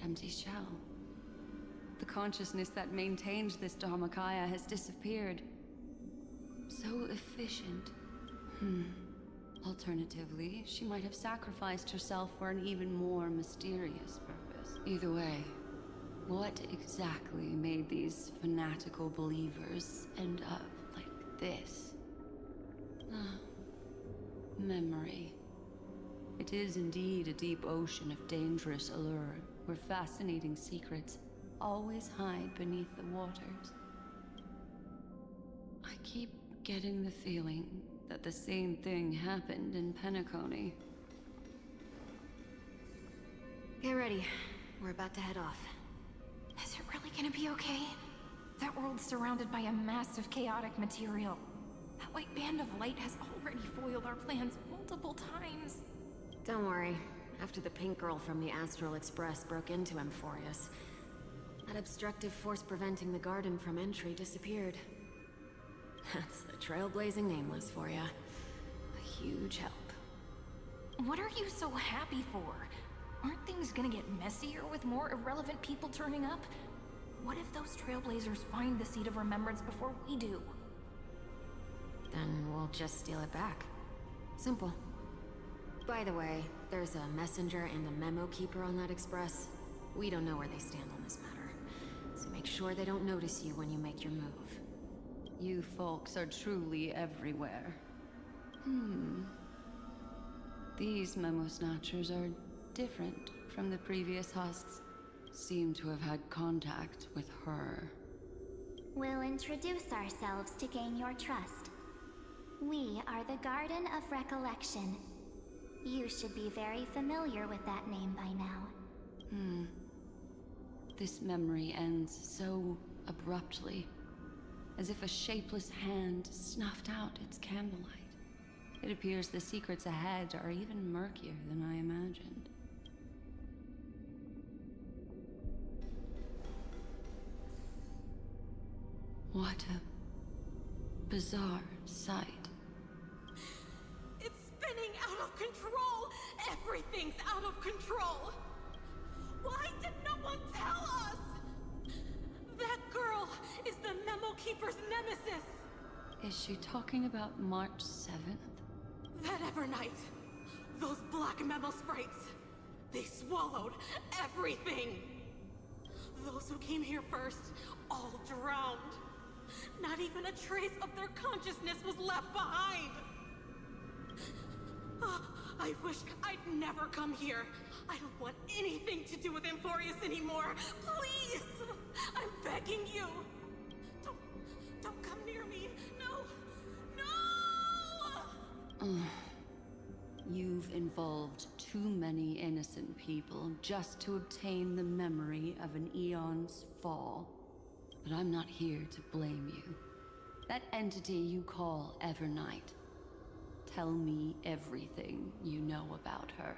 empty shell. The consciousness that maintained this Dharmakaya has disappeared. So efficient. Alternatively, she might have sacrificed herself for an even more mysterious purpose. Either way, what exactly made these fanatical believers end up like this? Memory. It is indeed a deep ocean of dangerous allure, where fascinating secrets always hide beneath the waters. I keep getting the feeling that the same thing happened in Penacony. Get ready. We're about to head off. Is it really gonna be okay? That world's surrounded by a massive chaotic material. That white band of light has already foiled our plans multiple times. Don't worry. After the pink girl from the Astral Express broke into Amphoreus, that obstructive force preventing the garden from entry disappeared. That's the trailblazing nameless for ya. A huge help. What are you so happy for? Aren't things gonna get messier with more irrelevant people turning up? What if those trailblazers find the Seed of Remembrance before we do? Then we'll just steal it back. Simple. By the way, there's a messenger and a memo keeper on that express. We don't know where they stand on this matter, so make sure they don't notice you when you make your move. You folks are truly everywhere. These memo snatchers are different from the previous husks. Seem to have had contact with her. We'll introduce ourselves to gain your trust. We are the Garden of Recollection. You should be very familiar with that name by now. This memory ends so abruptly, as if a shapeless hand snuffed out its candlelight. It appears the secrets ahead are even murkier than I imagined. What a bizarre sight. It's spinning out of control! Everything's out of control! Why did no one tell us? That girl is the Memo Keeper's nemesis! Is she talking about March 7th? That Evernight, those black Memo sprites, they swallowed everything! Those who came here first, all drowned. Not even a trace of their consciousness was left behind! I wish I'd never come here. I don't want anything to do with Amphoreus anymore. Please! I'm begging you! Don't come near me! No! No! You've involved too many innocent people just to obtain the memory of an eon's fall. But I'm not here to blame you. That entity you call Evernight. Tell me everything you know about her.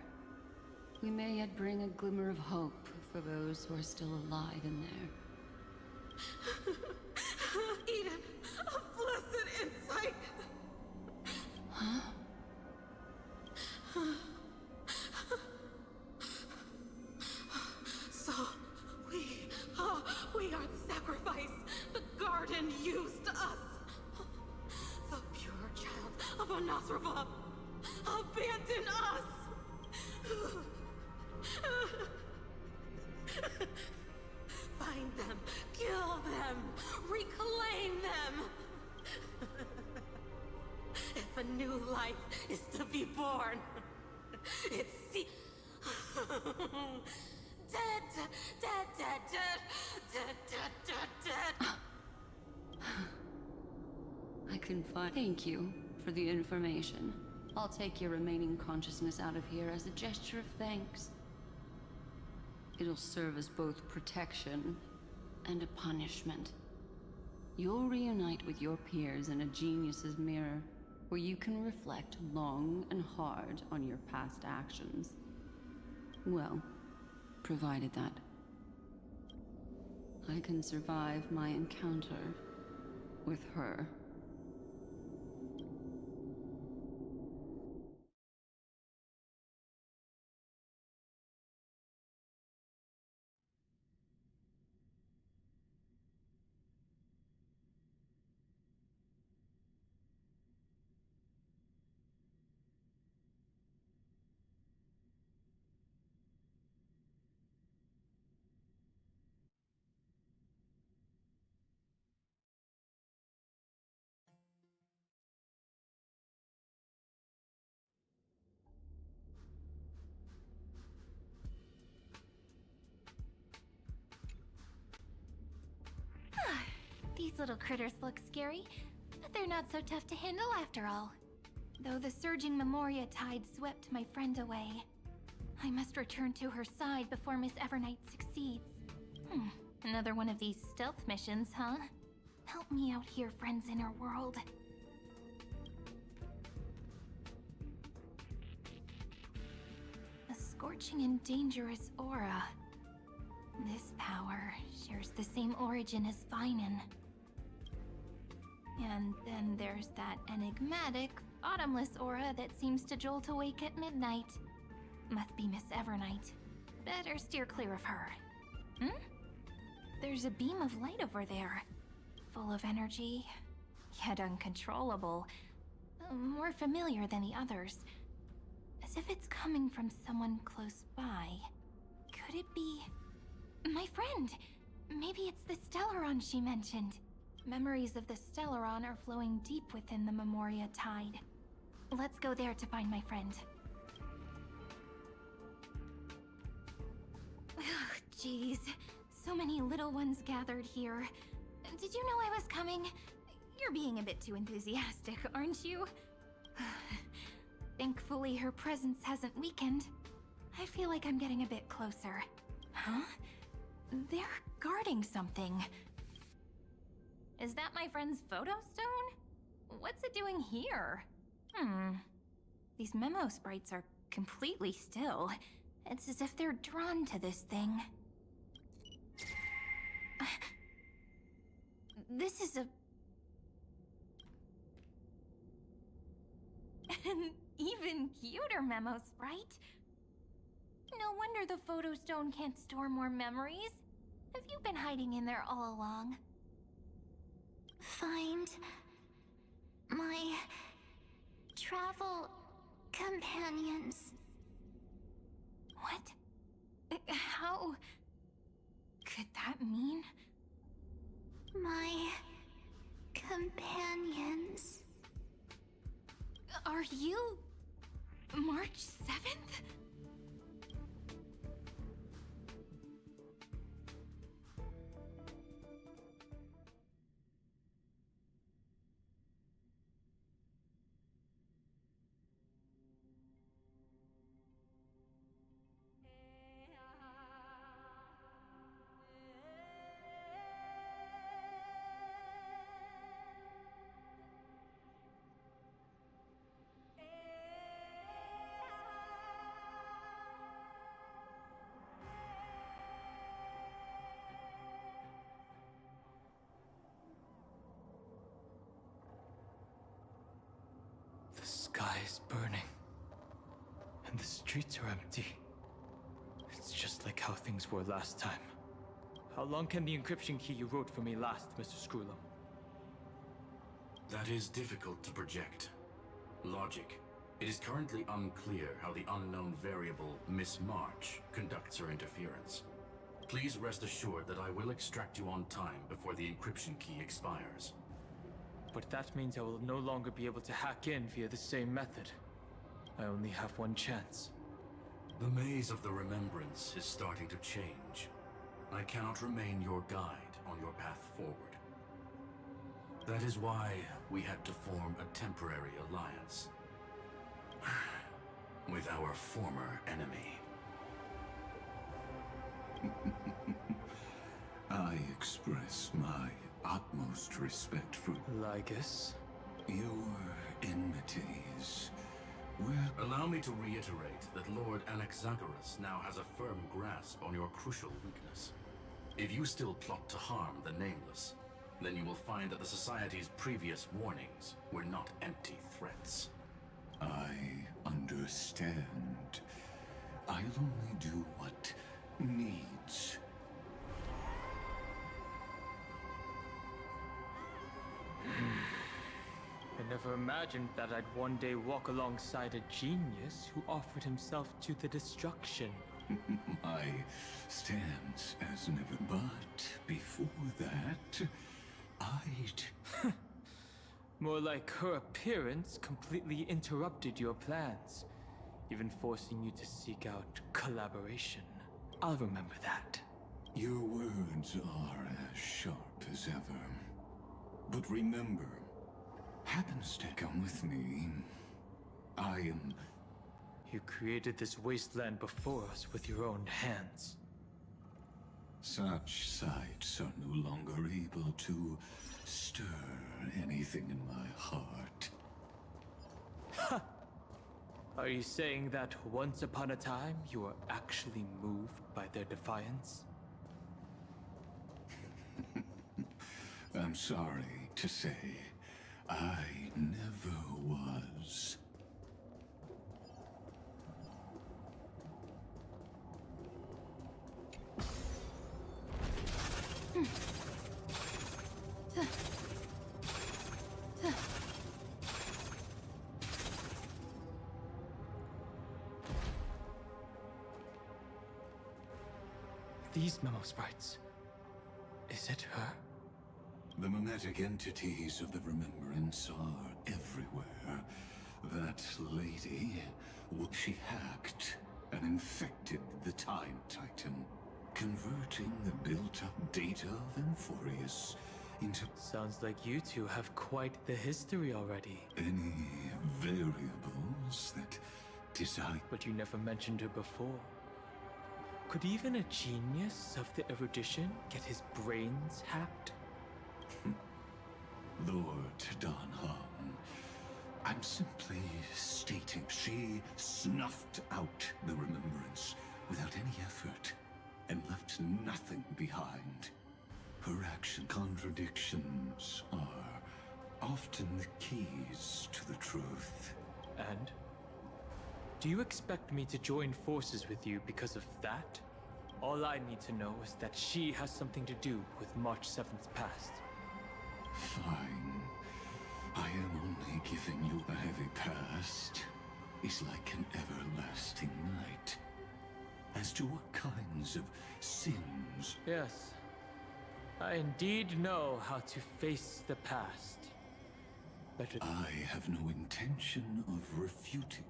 We may yet bring a glimmer of hope for those who are still alive in there. Eden, a blessed insight! Huh? So, we are the sacrifice the garden used us. The pure child of Anasrava abandoned us. Find them, kill them, reclaim them. If a new life is to be born, it's dead, dead, dead, dead, dead, dead, dead, dead. I can find. Thank you for the information. I'll take your remaining consciousness out of here as a gesture of thanks. It'll serve as both protection and a punishment. You'll reunite with your peers in a genius's mirror, where you can reflect long and hard on your past actions. Well, provided that I can survive my encounter with her. little critters look scary, but they're not so tough to handle after all. Though the surging Memoria tide swept my friend away. I must return to her side before Miss Evernight succeeds. Another one of these stealth missions, huh? Help me out here, friends in her world. A scorching and dangerous aura. This power shares the same origin as Vinen. And then there's that enigmatic, bottomless aura that seems to jolt awake at midnight. Must be Miss Evernight. Better steer clear of her. There's a beam of light over there. Full of energy, yet uncontrollable. More familiar than the others. As if it's coming from someone close by. Could it be... my friend? Maybe it's the Stellaron she mentioned. Memories of the Stellaron are flowing deep within the Memoria tide. Let's go there to find my friend. Ugh, jeez. So many little ones gathered here. Did you know I was coming? You're being a bit too enthusiastic, aren't you? Thankfully, her presence hasn't weakened. I feel like I'm getting a bit closer. Huh? They're guarding something. Is that my friend's photo stone? What's it doing here? These memo sprites are completely still. It's as if they're drawn to this thing. This is an even cuter memo sprite. No wonder the photo stone can't store more memories. Have you been hiding in there all along? Find my travel companions. What? How could that mean? My companions. Are you March 7th? The sky is burning, and the streets are empty. It's just like how things were last time. How long can the encryption key you wrote for me last, Mr. Screwlum? That is difficult to project. Logic. It is currently unclear how the unknown variable Miss March conducts her interference. Please rest assured that I will extract you on time before the encryption key expires. But that means I will no longer be able to hack in via the same method. I only have one chance. The maze of the Remembrance is starting to change. I cannot remain your guide on your path forward. That is why we had to form a temporary alliance with our former enemy. I express my utmost respect for Lygus? your enmities. Well, Allow me to reiterate that Lord Anaxagoras now has a firm grasp on your crucial weakness. If you still plot to harm the Nameless, then you will find that the Society's previous warnings were not empty threats. I understand. I'll only do what needs. I never imagined that I'd one day walk alongside a genius who offered himself to the destruction. My stance as never, but before that, I'd... More like her appearance completely interrupted your plans, even forcing you to seek out collaboration. I'll remember that. Your words are as sharp as ever. But remember, happens to come with me. I am... You created this wasteland before us with your own hands. Such sights are no longer able to stir anything in my heart. Ha! Are you saying that once upon a time you were actually moved by their defiance? I'm sorry to say, I never was. These memo sprites. Is it her? The mimetic entities of the Remembrance are everywhere. That lady, she hacked and infected the Time Titan, converting the built-up data of Amphoreus into Sounds like you two have quite the history already. any variables that decide. But you never mentioned her before. Could even a genius of the erudition get his brains hacked? Lord Donham, I'm simply stating she snuffed out the Remembrance without any effort and left nothing behind. Her action contradictions are often the keys to the truth. And? Do you expect me to join forces with you because of that? All I need to know is that she has something to do with March 7th past. Fine. I am only giving you a heavy past. Is like an everlasting night. As to what kinds of sins... Yes. I indeed know how to face the past. Better... I have no intention of refuting.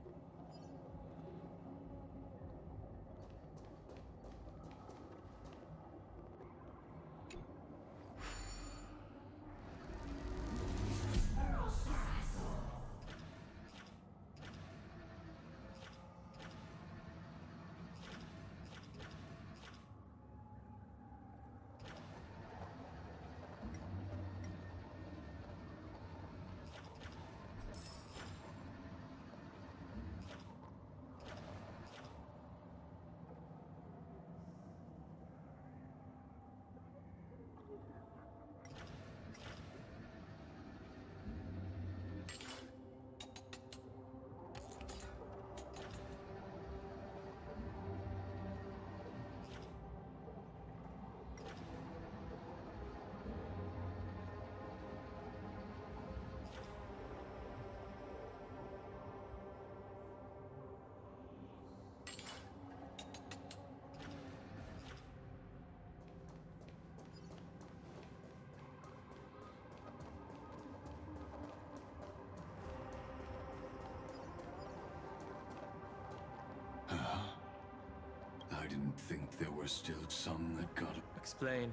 I didn't think there were still some that got... Explain.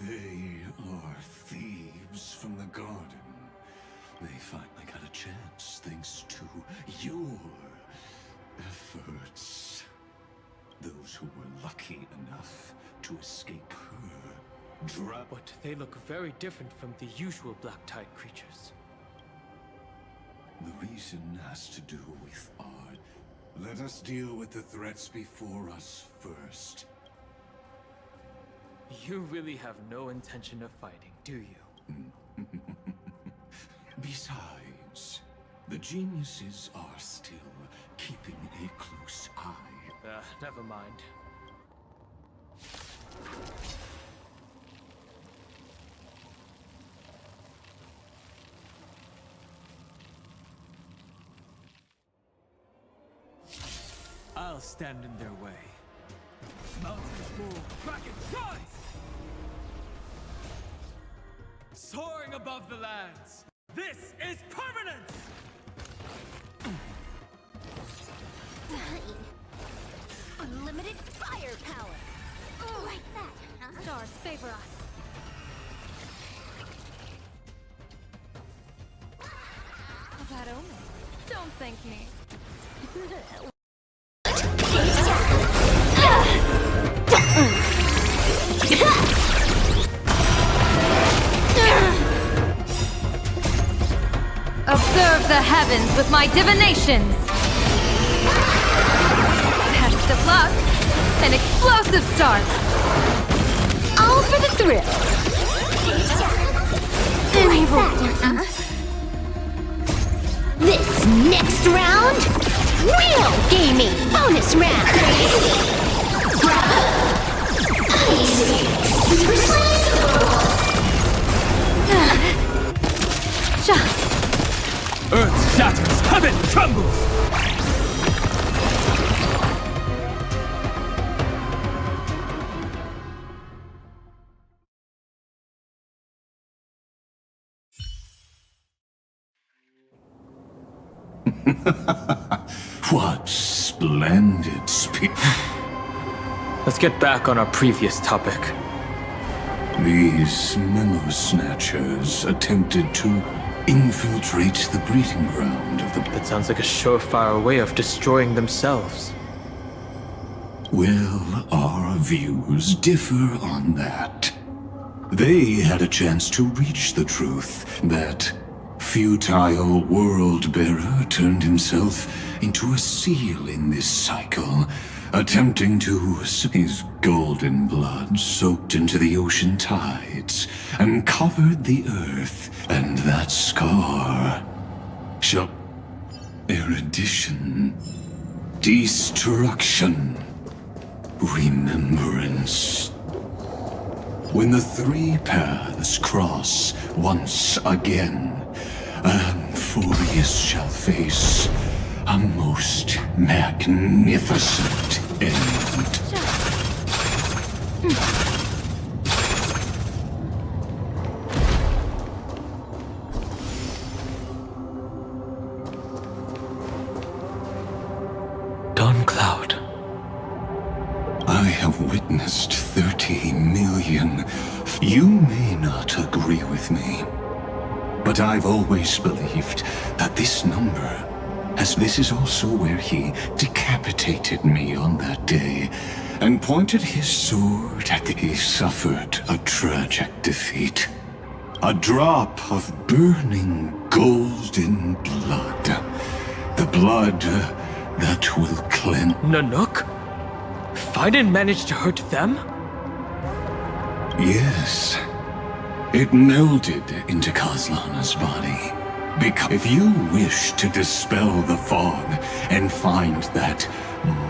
They are thieves from the garden. They finally got a chance thanks to your efforts. Those who were lucky enough to escape her But they look very different from the usual Black Tide creatures. The reason has to do with art. Let us deal with the threats before us first. You really have no intention of fighting, do you? Besides, the geniuses are still keeping a close eye. Never mind. I'll stand in their way. Mountains move, Kraken rise! Soaring above the lands, this is permanence! Unlimited firepower! Like that, huh? Stars favor us. bad omen. Don't thank me. Observe the heavens with my divinations! Test of luck! An explosive start! All for the thrill! This next round, real gaming bonus round. Super Earth shatters, heaven trembles! What splendid speech. Let's get back on our previous topic. These memo snatchers attempted to infiltrate the breeding ground of the... That sounds like a surefire way of destroying themselves. Well, our views differ on that. They had a chance to reach the truth. That futile world-bearer turned himself into a seal in this cycle, attempting to... His golden blood soaked into the ocean tides and covered the earth, and that scar shall... Erudition, destruction, remembrance. When the three paths cross once again, Amphoreus shall face a most magnificent end. Dawn Cloud. I have witnessed 30 million. You may not agree with me, but I've always believed that this number, as this is also where he decapitated me on that day and pointed his sword at he suffered a tragic defeat. A drop of burning golden blood. The blood that will cleanse. Nanook? Fiden managed to hurt them? Yes. It melded into Kaslana's body. Because if you wish to dispel the fog and find that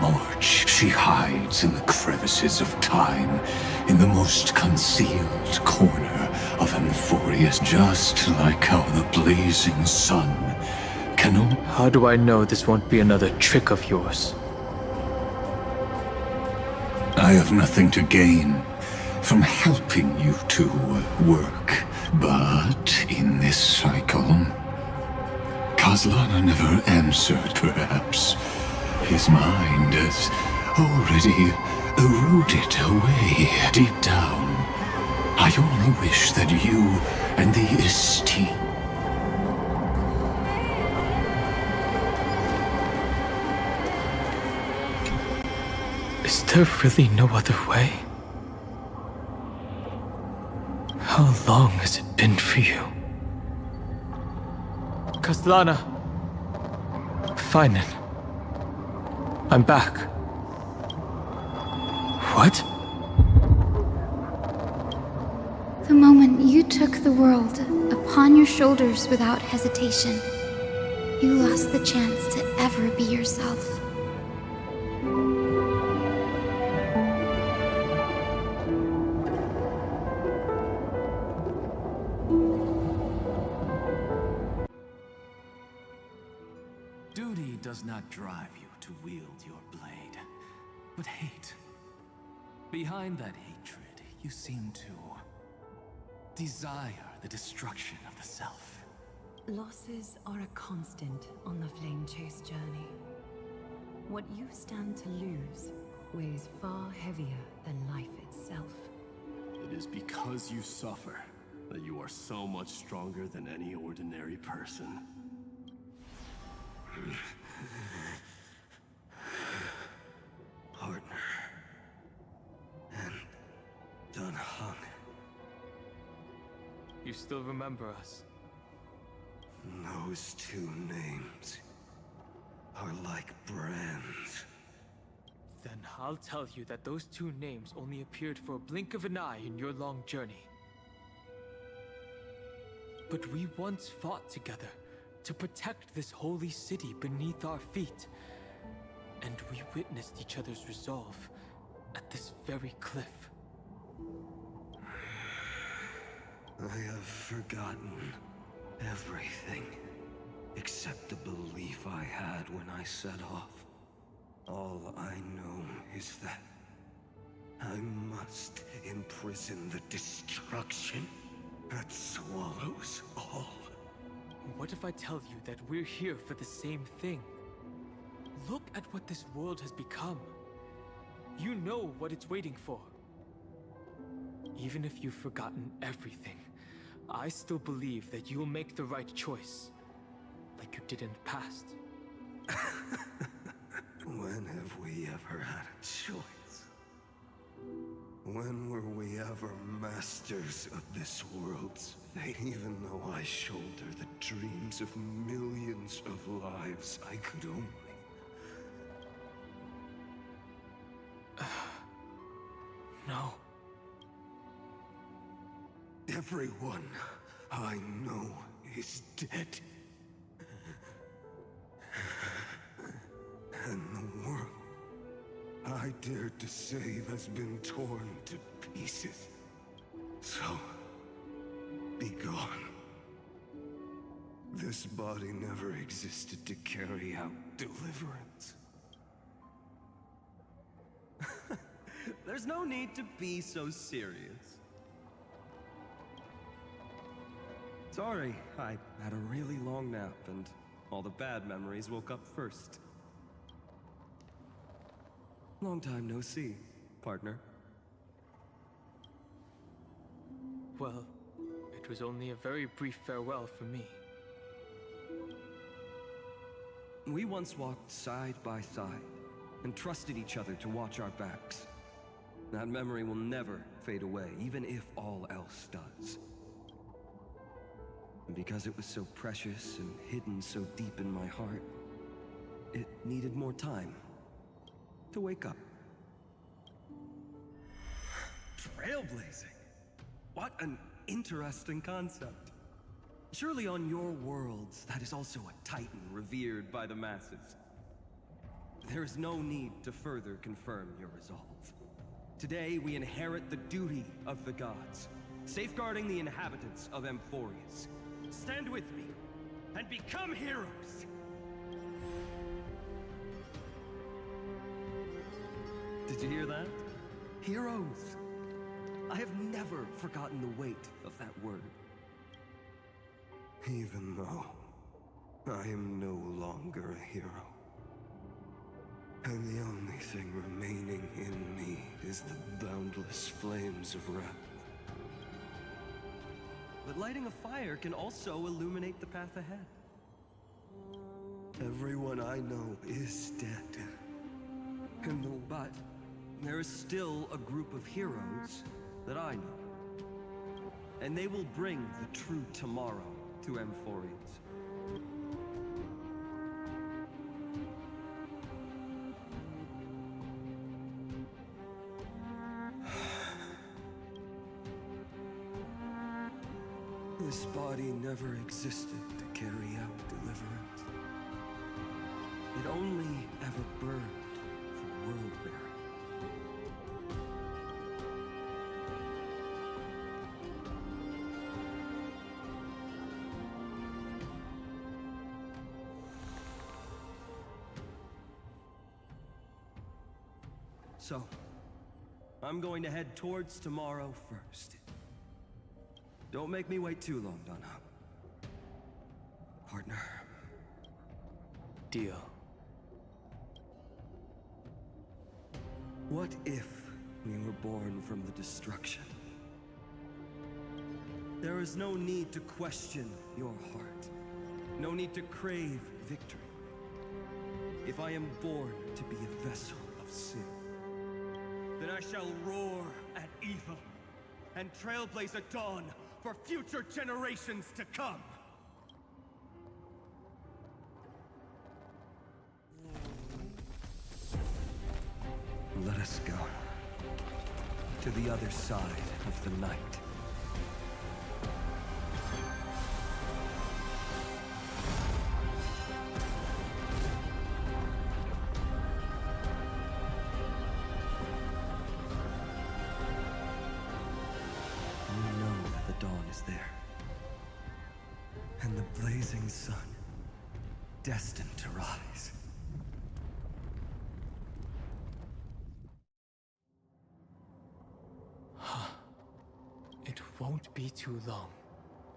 March she hides in the crevices of time, in the most concealed corner of Amphoreus, just like how the blazing sun can... How do I know this won't be another trick of yours? I have nothing to gain from helping you to work, but in this cycle, Kaslana never answered, perhaps. His mind has already eroded away deep down. I only wish that you and the esteem... Is there really no other way? How long has it been for you? Kaslana. Finen. I'm back. What? The moment you took the world upon your shoulders without hesitation, you lost the chance to ever be yourself. Duty does not drive you to wield your blade, but hate. Behind that hatred, you seem to desire the destruction of the self. Losses are a constant on the Flame Chase journey. What you stand to lose weighs far heavier than life itself. It is because you suffer that you are so much stronger than any ordinary person. Partner. And Dunhung. You still remember us? Those two names are like brands. Then I'll tell you that those two names only appeared for a blink of an eye in your long journey. But we once fought together to protect this holy city beneath our feet. And we witnessed each other's resolve at this very cliff. I have forgotten everything except the belief I had when I set off. All I know is that I must imprison the destruction that swallows all. What if I tell you that we're here for the same thing? Look at what this world has become. You know what it's waiting for. Even if you've forgotten everything, I still believe that you'll make the right choice, like you did in the past. When have we ever had a choice? When were we ever masters of this world's fate? Even though I shoulder the dreams of millions of lives, I could only... No. Everyone I know is dead. And the world I dared to save has been torn to pieces. So, be gone. This body never existed to carry out deliverance. There's no need to be so serious. Sorry, I had a really long nap and all the bad memories woke up first. Long time no see, partner. Well, it was only a very brief farewell for me. We once walked side by side and trusted each other to watch our backs. That memory will never fade away, even if all else does. And because it was so precious and hidden so deep in my heart, it needed more time to wake up. Trailblazing? What an interesting concept. Surely on your worlds, that is also a titan revered by the masses. There is no need to further confirm your resolve. Today, we inherit the duty of the gods, safeguarding the inhabitants of Amphoreus. Stand with me, and become heroes! Did you hear that? Heroes! I have never forgotten the weight of that word. Even though I am no longer a hero. And the only thing remaining in me is the boundless flames of wrath. But lighting a fire can also illuminate the path ahead. Everyone I know is dead. But there is still a group of heroes that I know. And they will bring the true tomorrow to Amphoreus. This body never existed to carry out deliverance. It only ever burned for world-bearing. So, I'm going to head towards tomorrow first. Don't make me wait too long, Dunhung. Partner. Deal. What if we were born from the destruction? There is no need to question your heart. No need to crave victory. If I am born to be a vessel of sin, then I shall roar at evil and trailblaze a dawn for future generations to come. Let us go to the other side of the night. We know that the dawn is there, and the blazing sun destined to rise. It won't be too long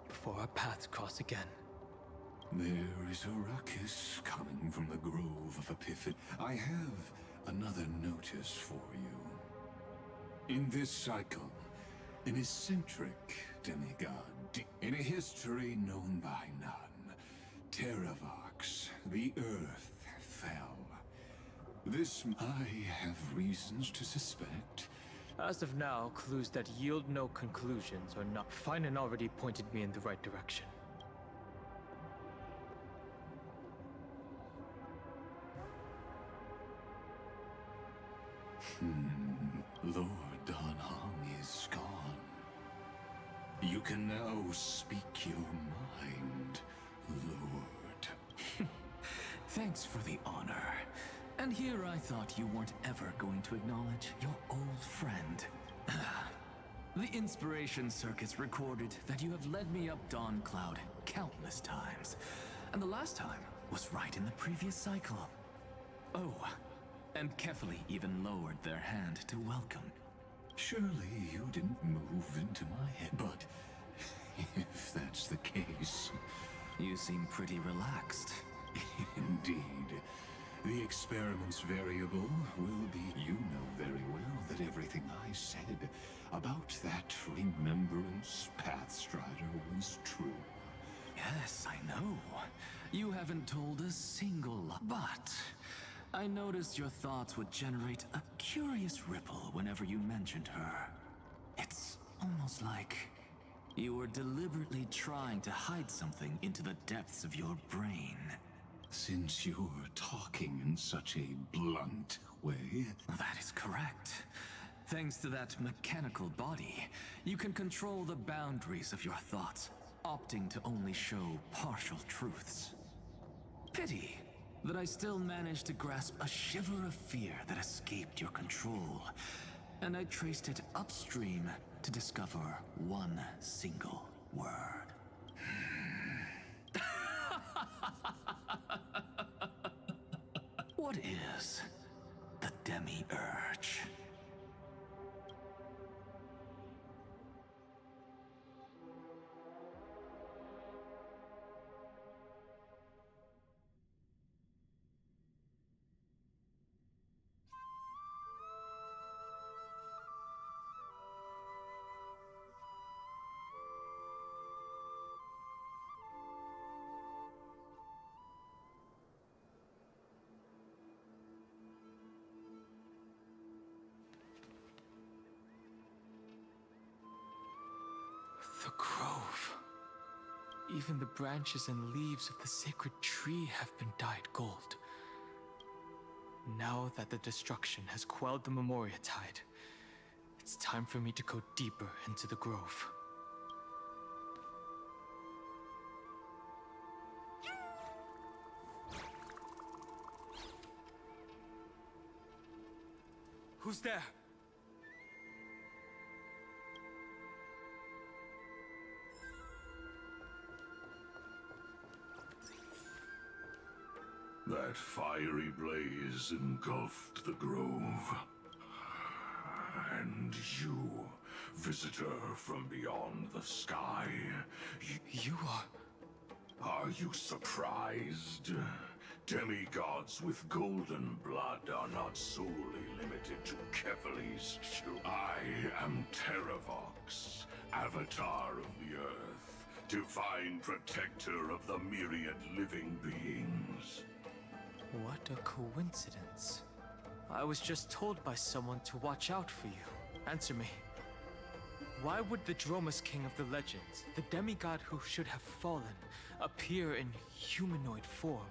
before our paths cross again. There is a ruckus coming from the Grove of Epiphany. I have another notice for you. In this cycle, an eccentric demigod, in a history known by none, Terravox, the Earth fell. This I have reasons to suspect. As of now, clues that yield no conclusions are not. Finan already pointed me in the right direction. Lord Danhong is gone. You can now speak your mind, Lord. Thanks for the honor. And here I thought you weren't ever going to acknowledge your old friend. The Inspiration Circuits recorded that you have led me up Dawn Cloud countless times. And the last time was right in the previous cycle. Oh, and Kefali even lowered their hand to welcome. Surely you didn't move into my head, but if that's the case... You seem pretty relaxed. Indeed. The experiment's variable will be... You know very well that everything I said about that Remembrance Pathstrider was true. Yes, I know. You haven't told a single lie. But I noticed your thoughts would generate a curious ripple whenever you mentioned her. It's almost like you were deliberately trying to hide something into the depths of your brain. Since you're talking in such a blunt way... That is correct. Thanks to that mechanical body, you can control the boundaries of your thoughts, opting to only show partial truths. Pity that I still managed to grasp a shiver of fear that escaped your control, and I traced it upstream to discover one single word. What is the Demi-Urge? The grove. Even the branches and leaves of the sacred tree have been dyed gold. Now that the destruction has quelled the Memoria Tide, it's time for me to go deeper into the grove. Who's there? That fiery blaze engulfed the grove. And you, visitor from beyond the sky, you are... Are you surprised? Demigods with golden blood are not solely limited to Kefali's shoe. I am Terravox, Avatar of the Earth, divine protector of the myriad living beings. What a coincidence. I was just told by someone to watch out for you. Answer me. Why would the Dromus King of the legends, the demigod who should have fallen, appear in humanoid form?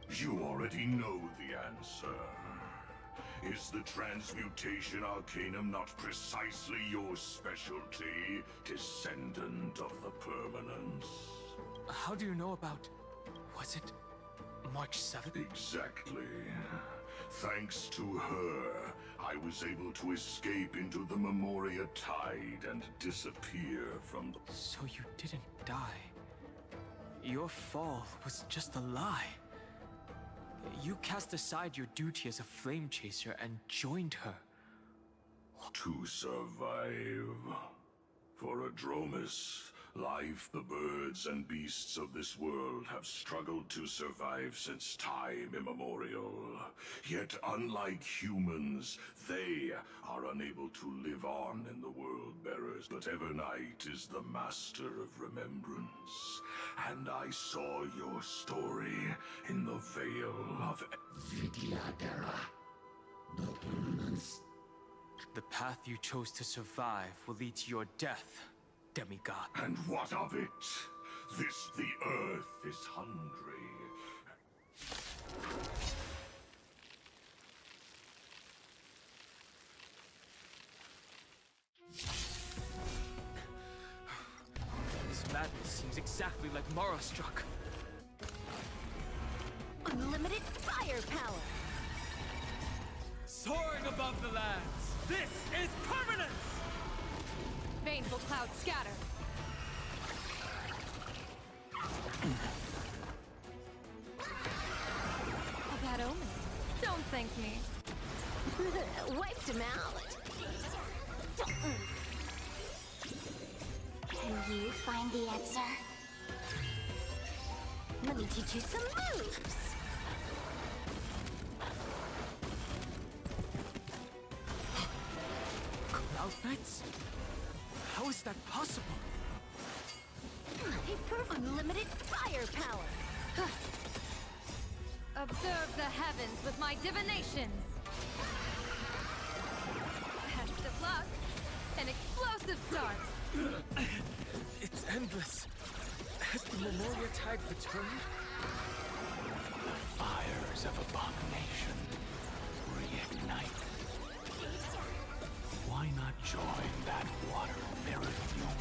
You already know the answer. Is the transmutation arcanum not precisely your specialty, descendant of the permanence? How do you know about... was it March 7th? Exactly. Thanks to her, I was able to escape into the Memoria Tide and disappear from the... So you didn't die. Your fall was just a lie. You cast aside your duty as a flame chaser and joined her. To survive. For a Dromus, life, the birds and beasts of this world have struggled to survive since time immemorial. Yet unlike humans, they are unable to live on in the world bearers. But Evernight is the master of remembrance. And I saw your story in the Veil of Vidyadhara. The permanence. The path you chose to survive will lead to your death, demigod. And what of it? The earth is hungry. This madness seems exactly like Mara struck. Unlimited firepower! Soaring above the lands! This is permanence! Baneful clouds scatter. A bad omen. Don't thank me. Wiped him out. Can you find the answer? Let me teach you some moves. Cloud Knights? How is that possible? Unlimited firepower. Observe the heavens with my divinations. Best of luck. An explosive start. It's endless. Has the Memoria Tide returned? The fires of abomination reignite. Why not join that water mirrored fuel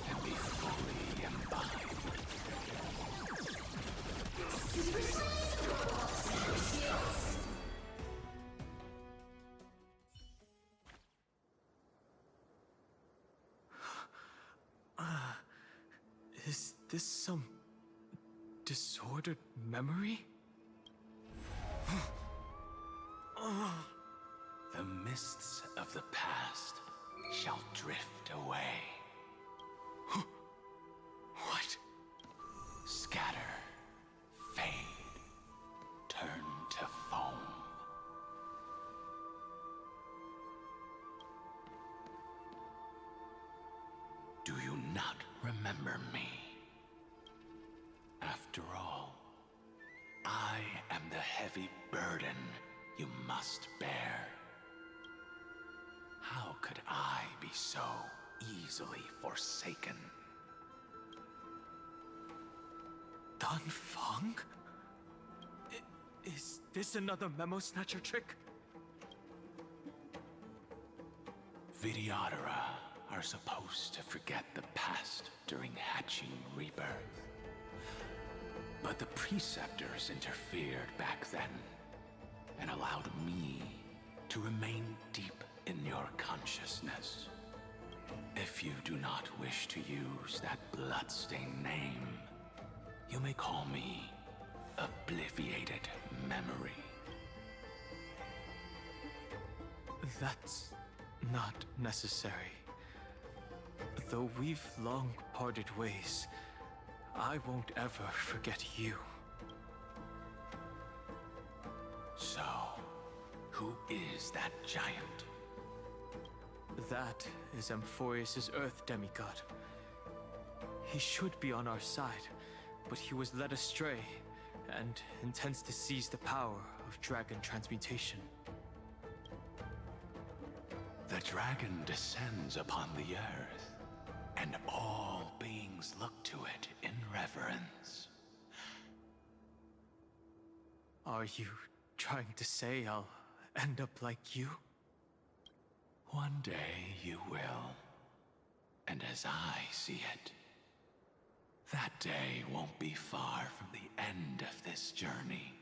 and be fully imbibed? Is this some disordered memory? The mists of the past shall drift away. What? Scatter, fade, turn to foam. Do you not remember me? After all, I am the heavy burden you must bear. How could I be so easily forsaken? Dan Feng? Is this another memo snatcher trick? Vidyadhara are supposed to forget the past during hatching rebirth. But the preceptors interfered back then and allowed me to remain deep in your consciousness. If you do not wish to use that bloodstained name, you may call me Obliviated Memory. That's not necessary. Though we've long parted ways, I won't ever forget you. So, who is that giant? That is Amphoreus' Earth demigod. He should be on our side, but he was led astray and intends to seize the power of dragon transmutation. The dragon descends upon the earth, and all beings look to it in reverence. Are you trying to say I'll end up like you? One day you will. And as I see it, that day won't be far from the end of this journey.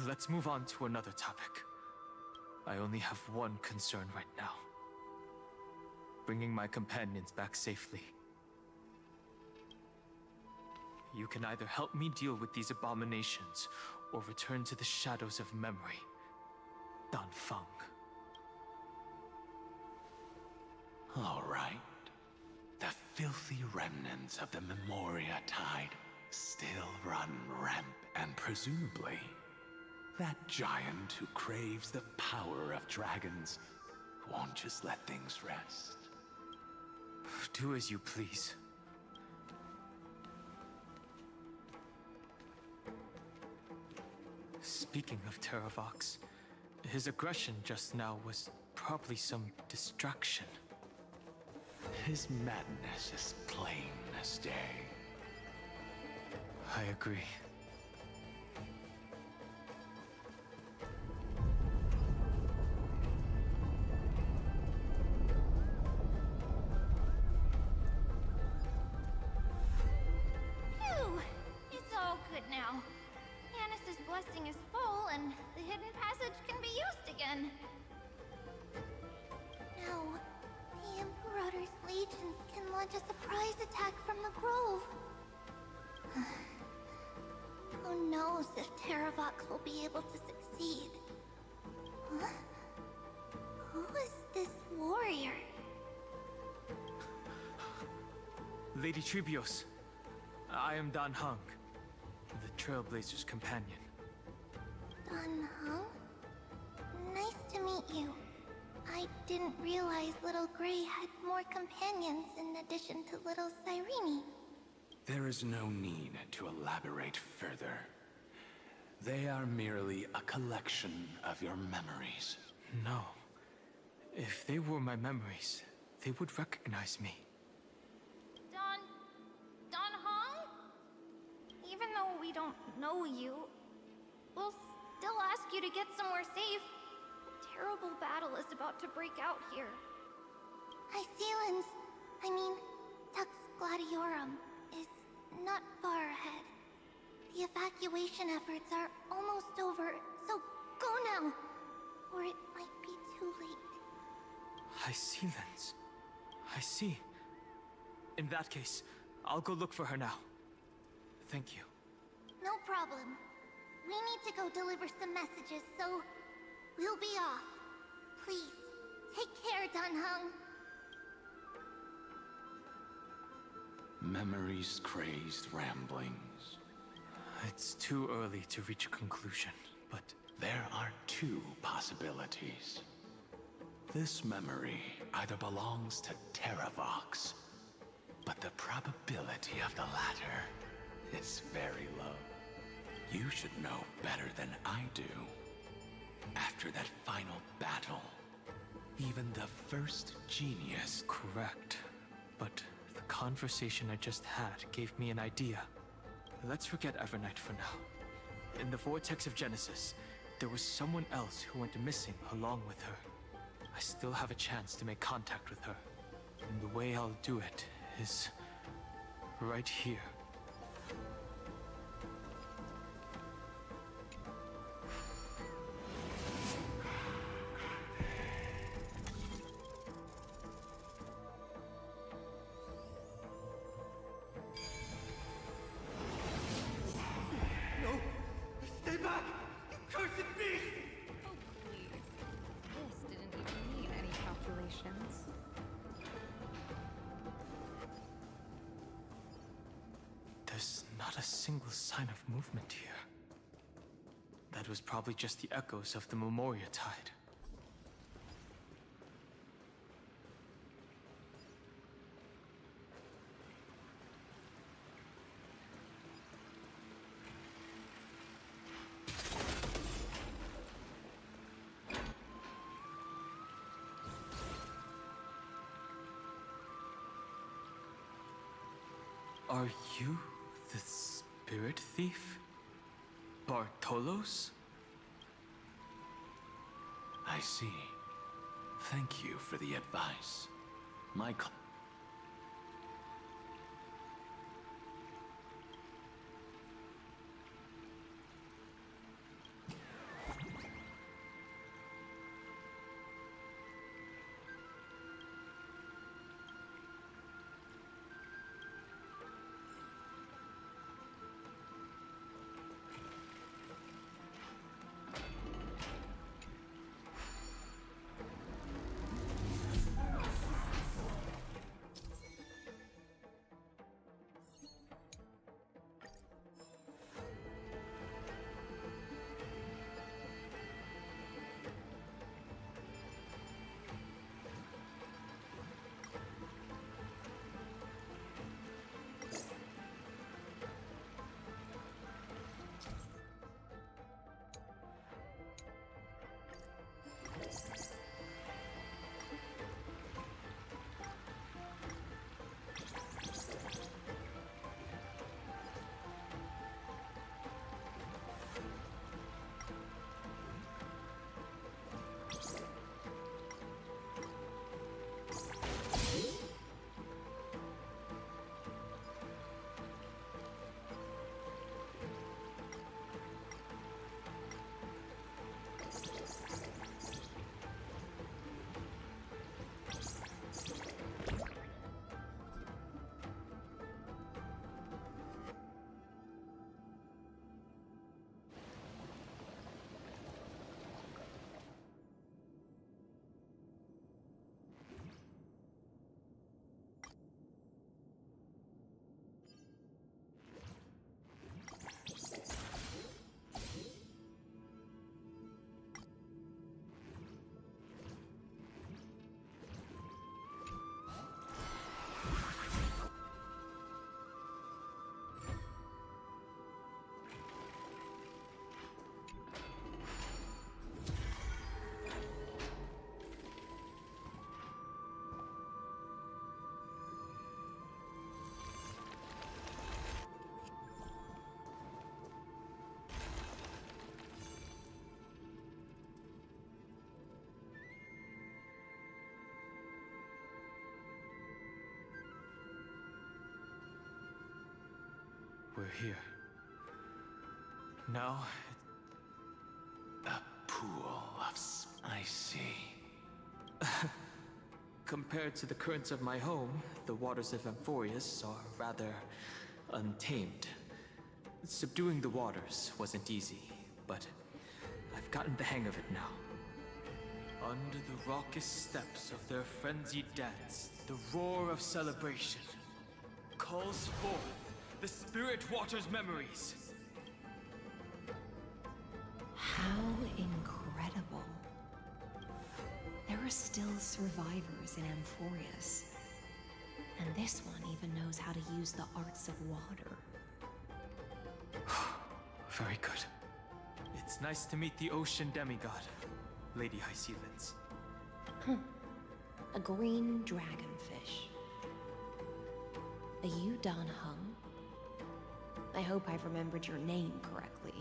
Let's move on to another topic. I only have one concern right now. Bringing my companions back safely. You can either help me deal with these abominations, or return to the shadows of memory. Dan Feng. All right. The filthy remnants of the Memoria Tide still run ramp, and presumably, that giant who craves the power of dragons won't just let things rest. Do as you please. Speaking of Terravox, his aggression just now was probably some distraction. His madness is plain as day. I agree. Phew! It's all good now. Yanis's blessing is full, and the hidden passage can be used again. Now, the Imperator's legions can launch a surprise attack from the grove. Who knows if Terravox will be able to succeed? Huh? Who is this warrior? Lady Tribios, I am Dan Heng, the Trailblazer's companion. Dan Heng? Nice to meet you. I didn't realize Little Gray had more companions in addition to Little Cyrene. There is no need to elaborate further. They are merely a collection of your memories. No. If they were my memories, they would recognize me. Dan Heng? Even though we don't know you, we'll still ask you to get somewhere safe. A terrible battle is about to break out here. Tux Gladiorum is not far ahead. The evacuation efforts are almost over, so go now, or it might be too late. I see, Lens. I see. In that case, I'll go look for her now. Thank you. No problem. We need to go deliver some messages, so we'll be off. Please, take care, Dan Heng. Memories crazed ramblings. It's too early to reach a conclusion, but there are two possibilities. This memory either belongs to Terravox, but the probability of the latter is very low. You should know better than I do. After that final battle, even the first genius... Correct. But the conversation I just had gave me an idea. Let's forget Evernight for now. In the Vortex of Genesis, there was someone else who went missing along with her. I still have a chance to make contact with her. And the way I'll do it is right here. There's not a single sign of movement here. That was probably just the echoes of the Memoria Tide. Are you the spirit thief? Bartolos? I see. Thank you for the advice. My We're here. Now, a pool of I see. compared to the currents of my home, the waters of Amphoreus are rather untamed. Subduing the waters wasn't easy, but I've gotten the hang of it now. Under the raucous steps of their frenzied dance, the roar of celebration calls forth the Spirit Water's memories. How incredible. There are still survivors in Amphoreus. And this one even knows how to use the arts of water. Very good. It's nice to meet the ocean demigod, Lady High Sealands. A green dragonfish. Are you Dan Hung? I hope I've remembered your name correctly.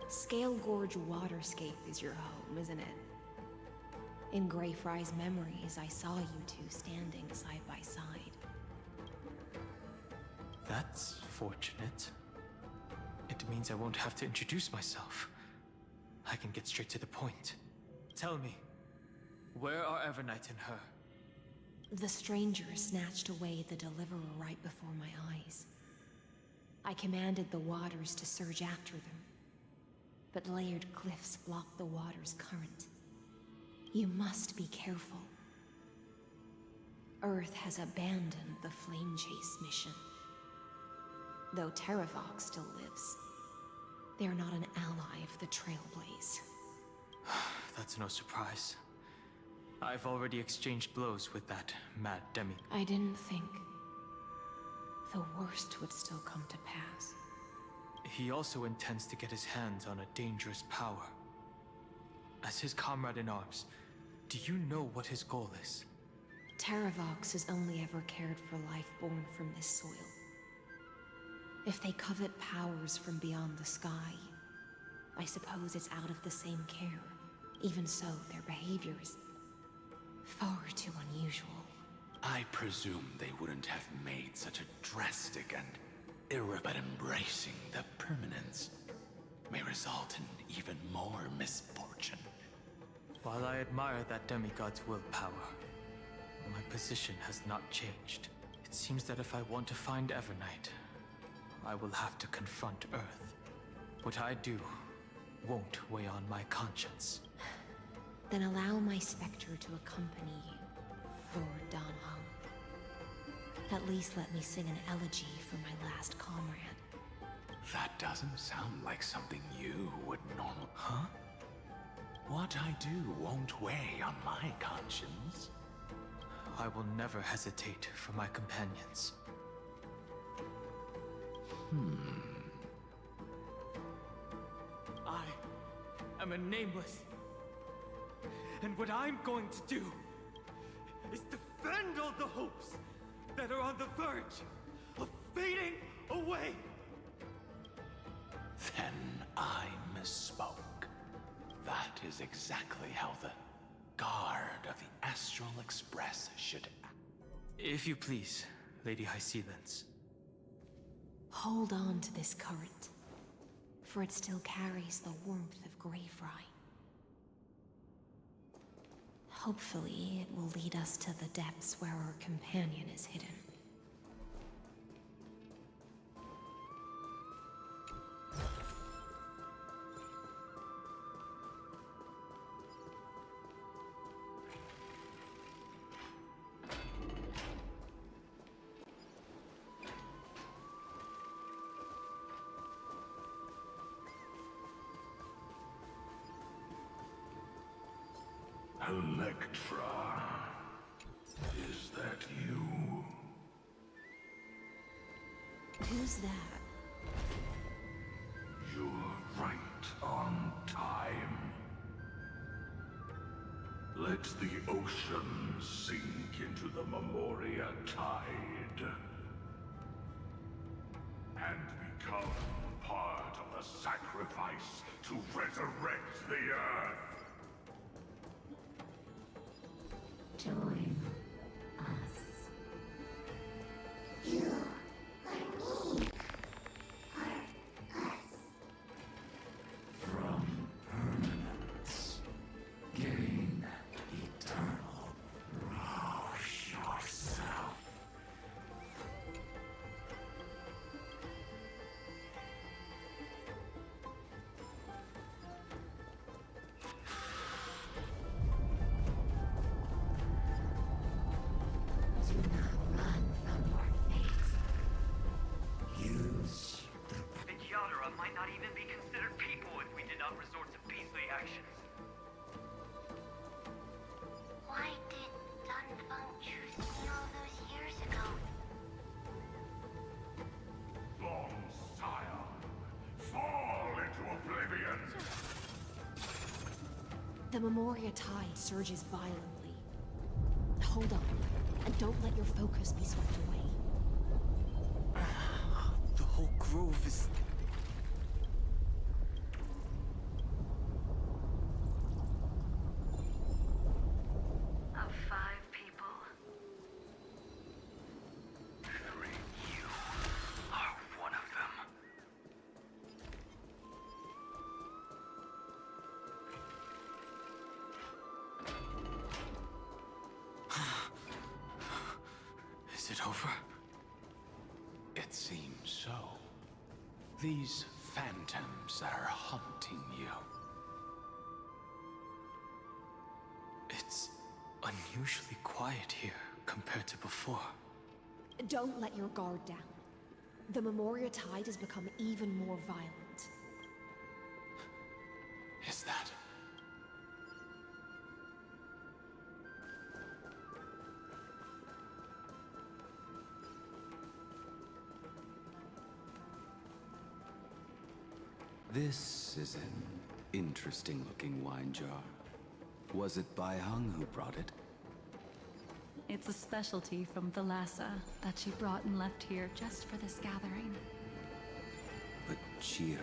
Scale Gorge Waterscape is your home, isn't it? In Greyfry's memories, I saw you two standing side by side. That's fortunate. It means I won't have to introduce myself. I can get straight to the point. Tell me, where are Evernight and her? The stranger snatched away the deliverer right before my eyes. I commanded the waters to surge after them, but layered cliffs blocked the water's current. You must be careful. Earth has abandoned the Flame Chase mission. Though Terravox still lives, they are not an ally of the Trailblaze. That's no surprise. I've already exchanged blows with that mad demi. I didn't think the worst would still come to pass. He also intends to get his hands on a dangerous power. As his comrade in arms, do you know what his goal is? Terravox has only ever cared for life born from this soil. If they covet powers from beyond the sky, I suppose it's out of the same care. Even so, their behavior is far too unusual. I presume they wouldn't have made such a drastic and but embracing the permanence may result in even more misfortune. While I admire that demigod's willpower, my position has not changed. It seems that if I want to find Evernight, I will have to confront Earth. What I do won't weigh on my conscience. Then allow my specter to accompany you, Lord Dan Heng. At least let me sing an elegy for my last comrade. That doesn't sound like something you would normal. Huh? What I do won't weigh on my conscience. I will never hesitate for my companions. I am a nameless. And what I'm going to do is defend all the hopes that are on the verge of fading away. Then I misspoke. That is exactly how the Guard of the Astral Express should act. If you please, Lady Hysealence. Hold on to this current, for it still carries the warmth of Graveri. Hopefully, it will lead us to the depths where our companion is hidden. Electra, is that you? Who's that? You're right on time. Let the ocean sink into the Memoria tide and become part of the sacrifice to resurrect the Earth. Join us. You are me. Are us. From permanence, gain eternal. Rouse yourself. Do not run from your fate. Use the The Yadara might not even be considered people if we did not resort to beastly actions. Why did Dunfeng choose me all those years ago? Long Sire, fall into oblivion! The Memoria tide surges violently. Hold on, and don't let your focus be swept away. The whole grove is... Of 5 people, 3 you are one of them. Is it over? It seems so. These phantoms are haunting you. It's unusually quiet here compared to before. Don't let your guard down. The Memoria tide has become even more violent. Is that? This is an interesting-looking wine jar. Was it Bai Hung who brought it? It's a specialty from Thalassa that she brought and left here just for this gathering. but cheer.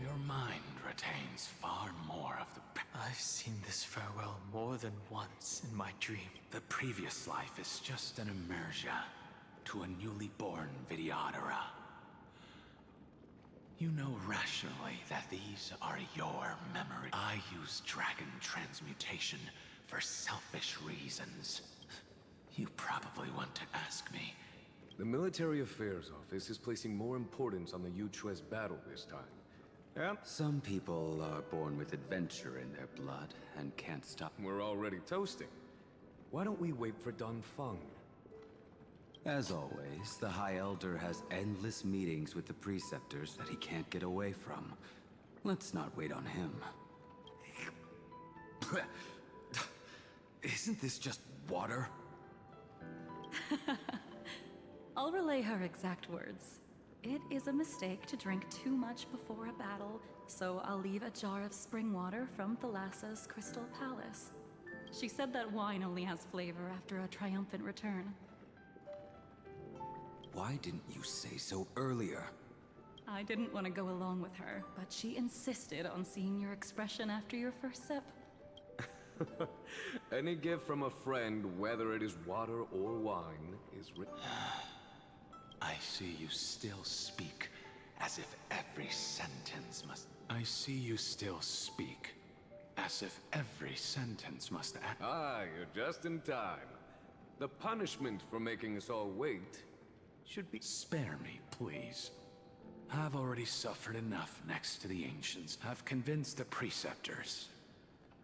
Your mind retains far more of the... I've seen this farewell more than once in my dream. The previous life is just an immersion to a newly born Vidyadhara. You know rationally that these are your memories. I use dragon transmutation for selfish reasons. You probably want to ask me. The Military Affairs Office is placing more importance on the Yuchue's battle this time. Yep. Some people are born with adventure in their blood and can't stop. We're already toasting. Why don't we wait for Don Feng? As always, the High Elder has endless meetings with the Preceptors that he can't get away from. Let's not wait on him. Isn't this just water? I'll relay her exact words. It is a mistake to drink too much before a battle, so I'll leave a jar of spring water from Thalassa's Crystal Palace. She said that wine only has flavor after a triumphant return. Why didn't you say so earlier? I didn't want to go along with her, but she insisted on seeing your expression after your first sip. Any gift from a friend, whether it is water or wine, is I see you still speak as if every sentence must... I see you still speak as if every sentence must act... Ah, you're just in time. The punishment for making us all wait should be... Spare me, please. I've already suffered enough next to the Ancients. I've convinced the Preceptors.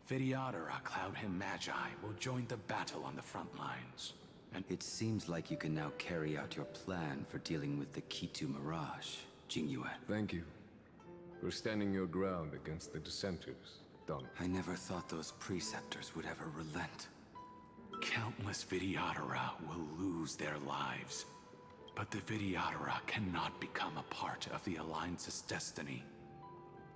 Vidyadhara Cloud Him Magi will join the battle on the front lines. And it seems like you can now carry out your plan for dealing with the Kitu Mirage, Jingyuan. Thank you for standing your ground against the dissenters, Don. I never thought those Preceptors would ever relent. Countless Vidyadhara will lose their lives. But the Vidyadhara cannot become a part of the Alliance's destiny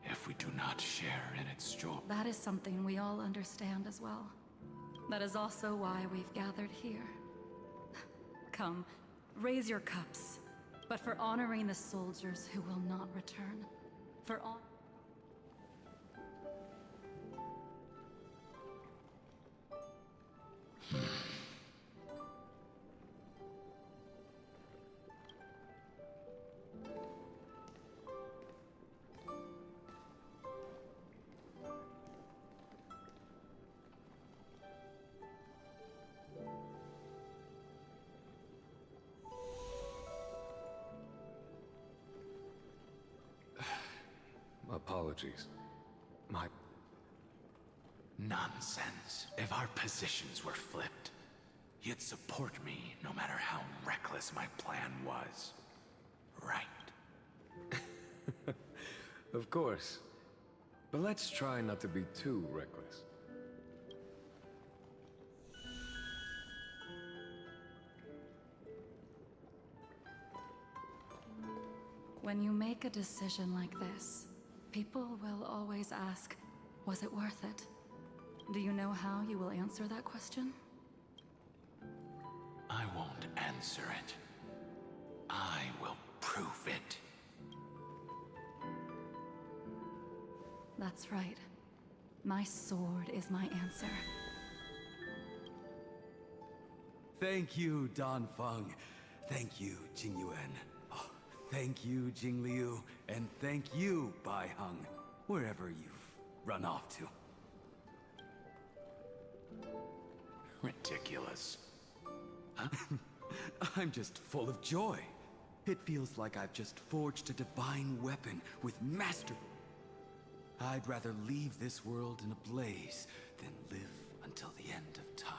if we do not share in its joy. That is something we all understand as well. That is also why we've gathered here. Come, raise your cups, but for honoring the soldiers who will not return. For Apologies. My... Nonsense. If our positions were flipped, you'd support me no matter how reckless my plan was. Right? Of course. But let's try not to be too reckless. when you make a decision like this, people will always ask, was it worth it? Do you know how you will answer that question? I won't answer it. I will prove it. That's right. My sword is my answer. Thank you, Don Feng. Thank you, Jingyuan. Oh, thank you, Jingliu. And thank you, Bai Heng, wherever you've run off to. Ridiculous. Huh? I'm just full of joy. It feels like I've just forged a divine weapon with mastery. I'd rather leave this world in a blaze than live until the end of time.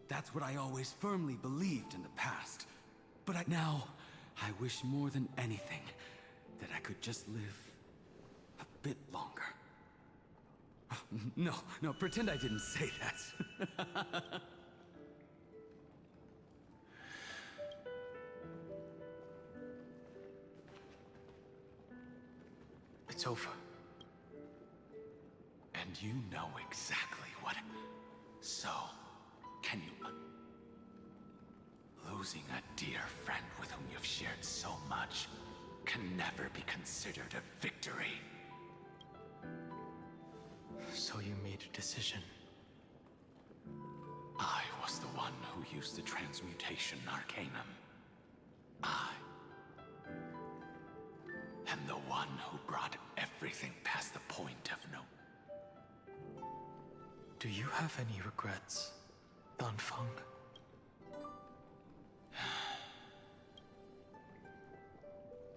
That's what I always firmly believed in the past. But now, I wish more than anything that I could just live a bit longer. No, pretend I didn't say that. It's over. And you know exactly what... So, can you... Losing a dear friend with whom you've shared so much can never be considered a victory. So you made a decision. I was the one who used the transmutation arcanum. I am the one who brought everything past the point of no. Do you have any regrets, Danfeng?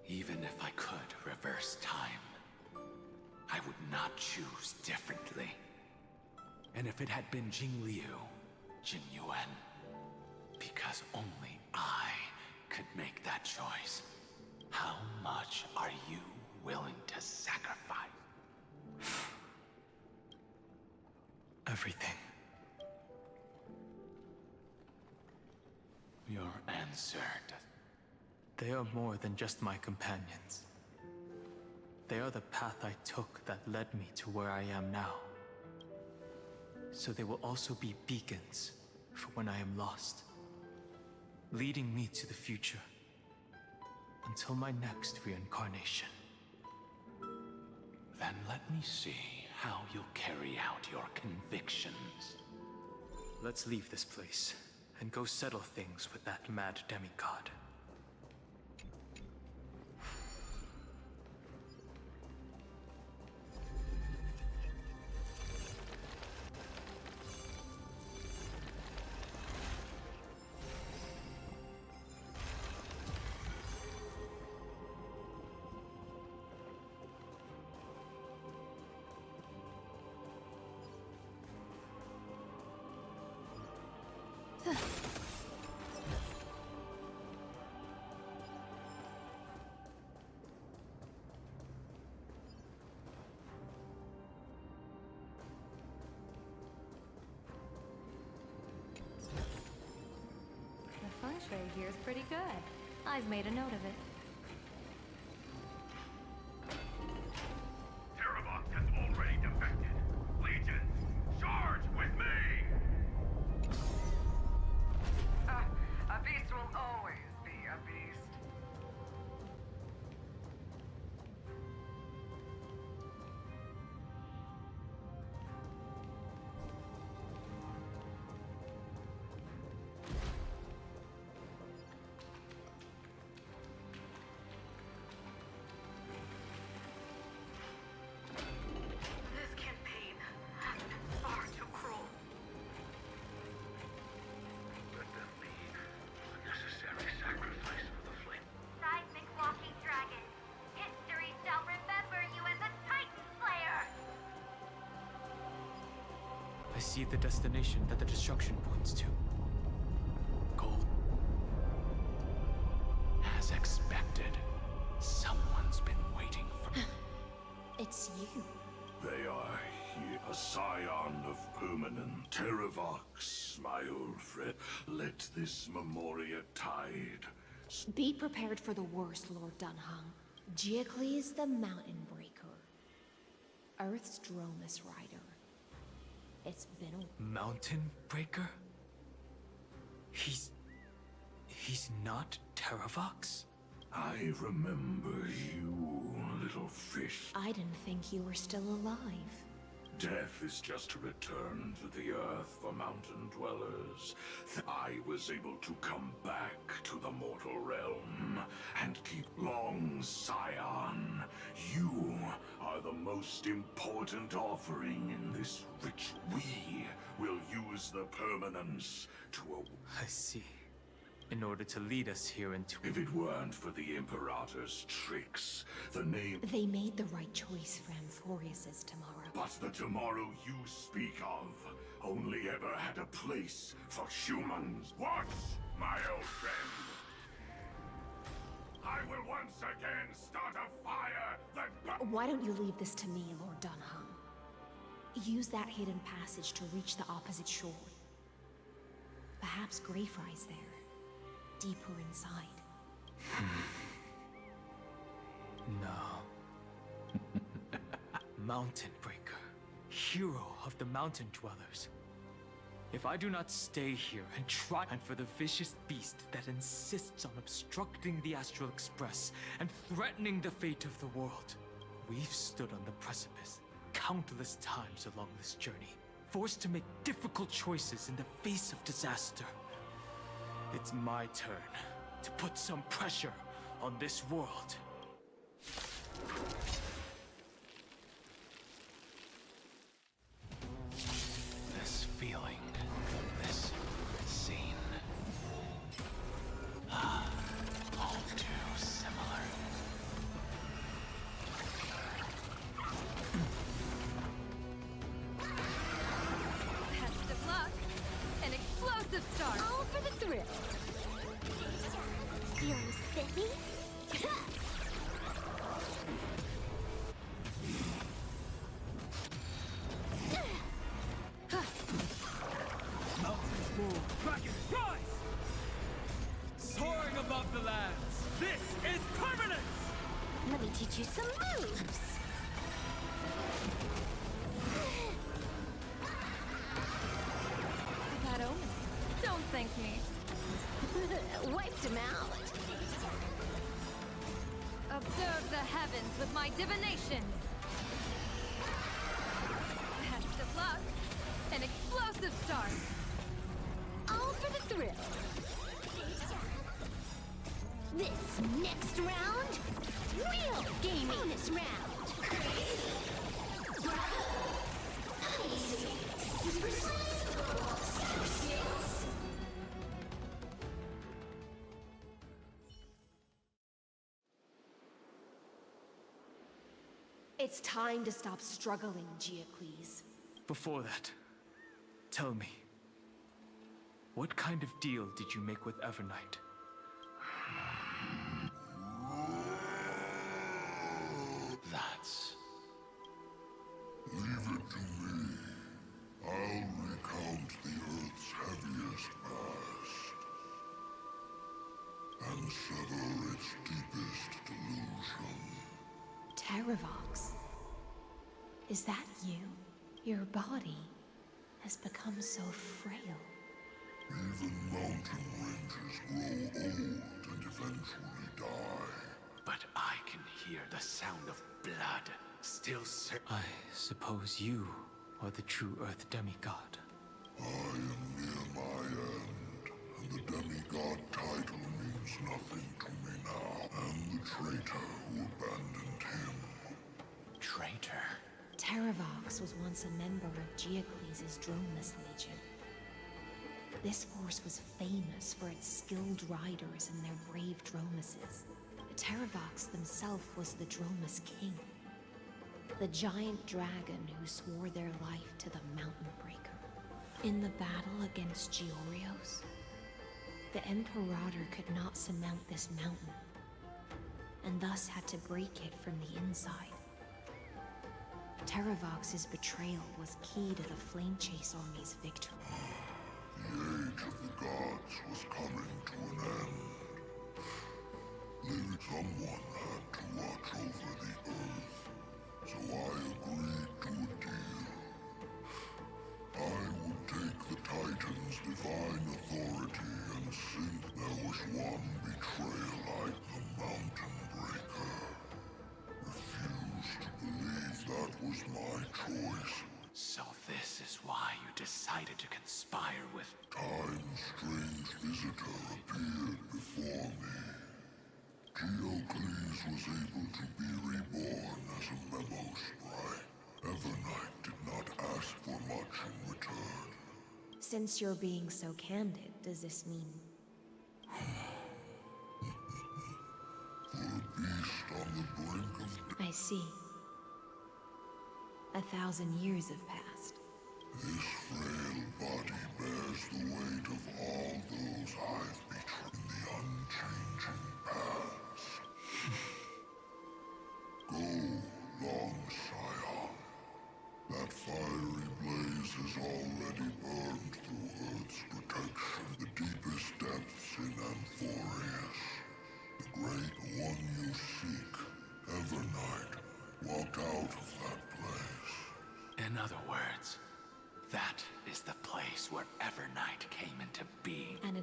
Even if I could reverse time, I would not choose differently. And if it had been Jingliu, Jin Yuan, because only I could make that choice, how much are you willing to sacrifice? Everything. Your answer does. They are more than just my companions. They are the path I took that led me to where I am now. So they will also be beacons for when I am lost, leading me to the future until my next reincarnation. Then let me see how you'll carry out your convictions. Let's leave this place and go settle things with that mad demigod. The feng shui here is pretty good. I've made a note of it. Terravox has already defected. Legion, charge with me! A beast will always be a beast. This campaign has been far too cruel. Let them be a necessary sacrifice for the flame. Seismic walking dragon. History shall remember you as a Titan Slayer. I see the destination that the destruction points to. Gold. As expected, someone's been waiting for. It's you. They are here, a scion of permanent Terravox, my old friend. Let this memoria tide. Be prepared for the worst, Lord Dunhung. Giacles the Mountain Breaker. Earth's Dromus Rider. It's been a... Mountain Breaker? He's not Terravox? I remember you, little fish. I didn't think you were still alive. Death is just a return to the earth for mountain dwellers. I was able to come back to the mortal realm and keep long, Scion. You are the most important offering in this rich. We will use the permanence to... I see. In order to lead us here into... If it weren't for the Imperator's tricks, the name... They made the right choice for Amphoreus' tomorrow. But the tomorrow you speak of only ever had a place for humans. What, my old friend? I will once again start a fire that... Why don't you leave this to me, Lord Dunhung? Use that hidden passage to reach the opposite shore. Perhaps Greyfry's there. Deeper inside. No. Mountain Breaker. Hero of the mountain dwellers. If I do not stay here and try and for the vicious beast that insists on obstructing the Astral Express and threatening the fate of the world. We've stood on the precipice countless times along this journey, forced to make difficult choices in the face of disaster. It's my turn to put some pressure on this world. This feeling, this scene. All too similar. Best of luck. An explosive start. All for the thrill. Feeling spiffy? Mountains move, dragons rise! Soaring above the lands, this is permanence! Let me teach you some moves. Bad omen. Don't thank me. Wiped him out. Observe the heavens with my divinations. Best of luck. An explosive start. All for the thrill. This next round, real gaming. Bonus round. It's time to stop struggling, Geocles. Before that, tell me, what kind of deal did you make with Evernight? That's... Leave it to me. I'll recount the Earth's heaviest past and sever its deepest delusion. Terravox. Is that you? Your body has become so frail. Even mountain ranges grow old and eventually die. But I can hear the sound of blood still I suppose you are the true Earth demigod. I am near my end, and the demigod title means nothing to me now. And the traitor who abandoned him. Traitor? Terravox was once a member of Geocles' Dromus Legion. This force was famous for its skilled riders and their brave Dromuses. Terravox himself was the Dromus King, the giant dragon who swore their life to the Mountain Breaker. In the battle against Georios, the Imperator could not surmount this mountain, and thus had to break it from the inside. Terravox's betrayal was key to the Flame Chase Army's victory. The age of the gods was coming to an end. Someone had to watch over the Earth, so I agreed to a deal. I would take the Titan's divine authority and sink. There was one betrayal like the Mountain Breaker. Refused to believe that was my choice. So this is why you decided to conspire with... Time's strange visitor appeared before me. Geocles was able to be reborn as a memo sprite. Evernight did not ask for much in return. Since you're being so candid, does this mean... For a beast on the brink of... I see. 1,000 years have passed. This frail body bears the weight of all those I've betrayed in the unchanging past. Go, long Scion. That fiery blaze has already burned through Earth's protection. The deepest depths in Amphoreus. The great one you seek, Evernight, walked out of that place. In other words, that is the place where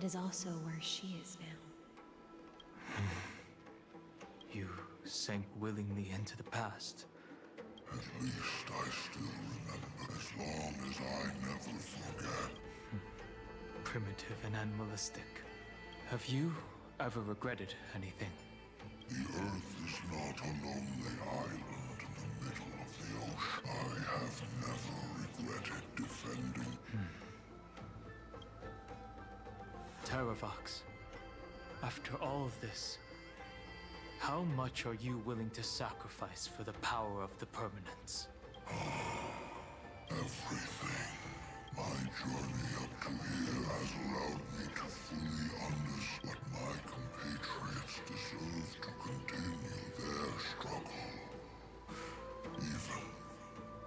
is also where she is now. You sank willingly into the past. At least I still remember, as long as I never forget. Primitive and animalistic. Have you ever regretted anything? The Earth is not a lonely island in the middle of the ocean. I have never regretted defending. Terravox, after all of this, how much are you willing to sacrifice for the power of the permanence? Everything. My journey up to here has allowed me to fully understand what my compatriots deserve to continue their struggle. Even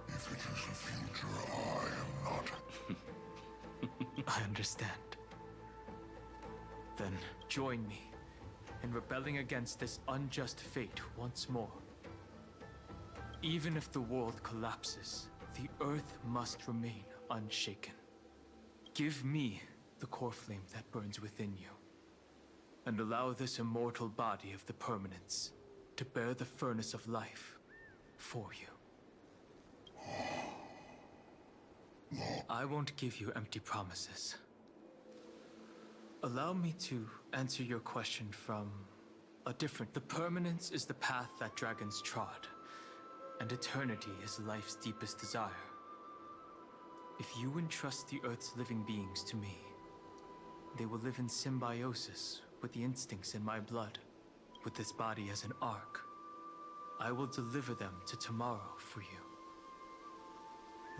if it is a future I am not. I understand. Then join me in rebelling against this unjust fate once more. Even if the world collapses, the Earth must remain unshaken. Give me the core flame that burns within you, and allow this immortal body of the permanence to bear the furnace of life for you. I won't give you empty promises. Allow me to answer your question from a different... The permanence is the path that dragons trod, and eternity is life's deepest desire. If you entrust the Earth's living beings to me, they will live in symbiosis with the instincts in my blood, with this body as an ark. I will deliver them to tomorrow for you.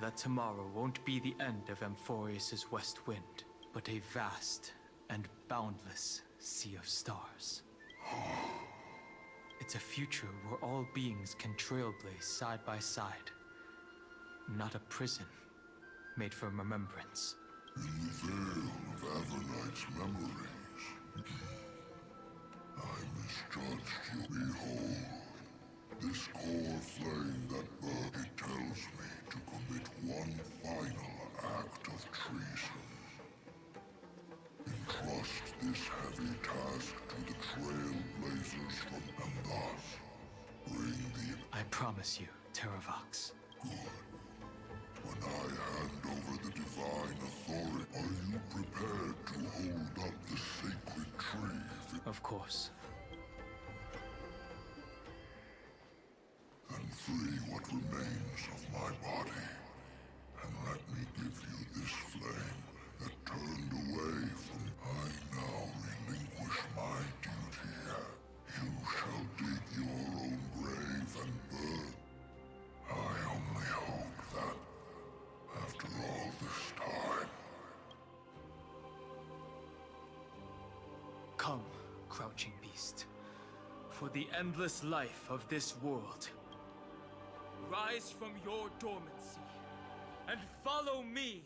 That tomorrow won't be the end of Amphoreus' west wind, but a vast and boundless sea of stars. It's a future where all beings can trailblaze side by side, not a prison made for remembrance. In the veil of Avernight's memories, I misjudged you. Behold, this core flame that burns, it tells me to commit one final act of treason. Entrust this heavy task to the trailblazers from, and thus bring the... I promise you, Terravox. Good. When I hand over the divine authority, are you prepared to hold up the sacred tree? Of course. Then free what remains of my body, and let me give you this flame that turned away from... I now relinquish my duty. You shall dig your own grave and burn. I only hope that, after all this time... Come, crouching beast, for the endless life of this world. Rise from your dormancy, and follow me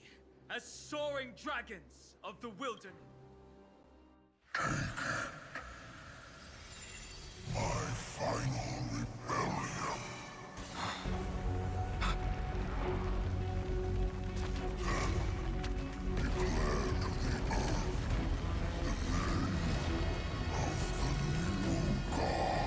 as soaring dragons of the wilderness. My final rebellion. Then declare to the earth the name of the new god.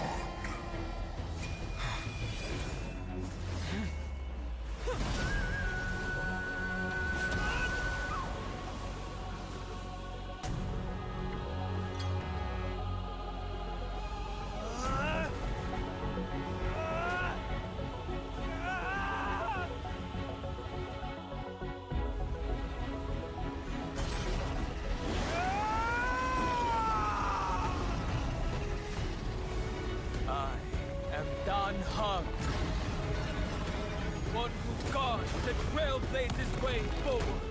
One who guards the trailblazer's way forward.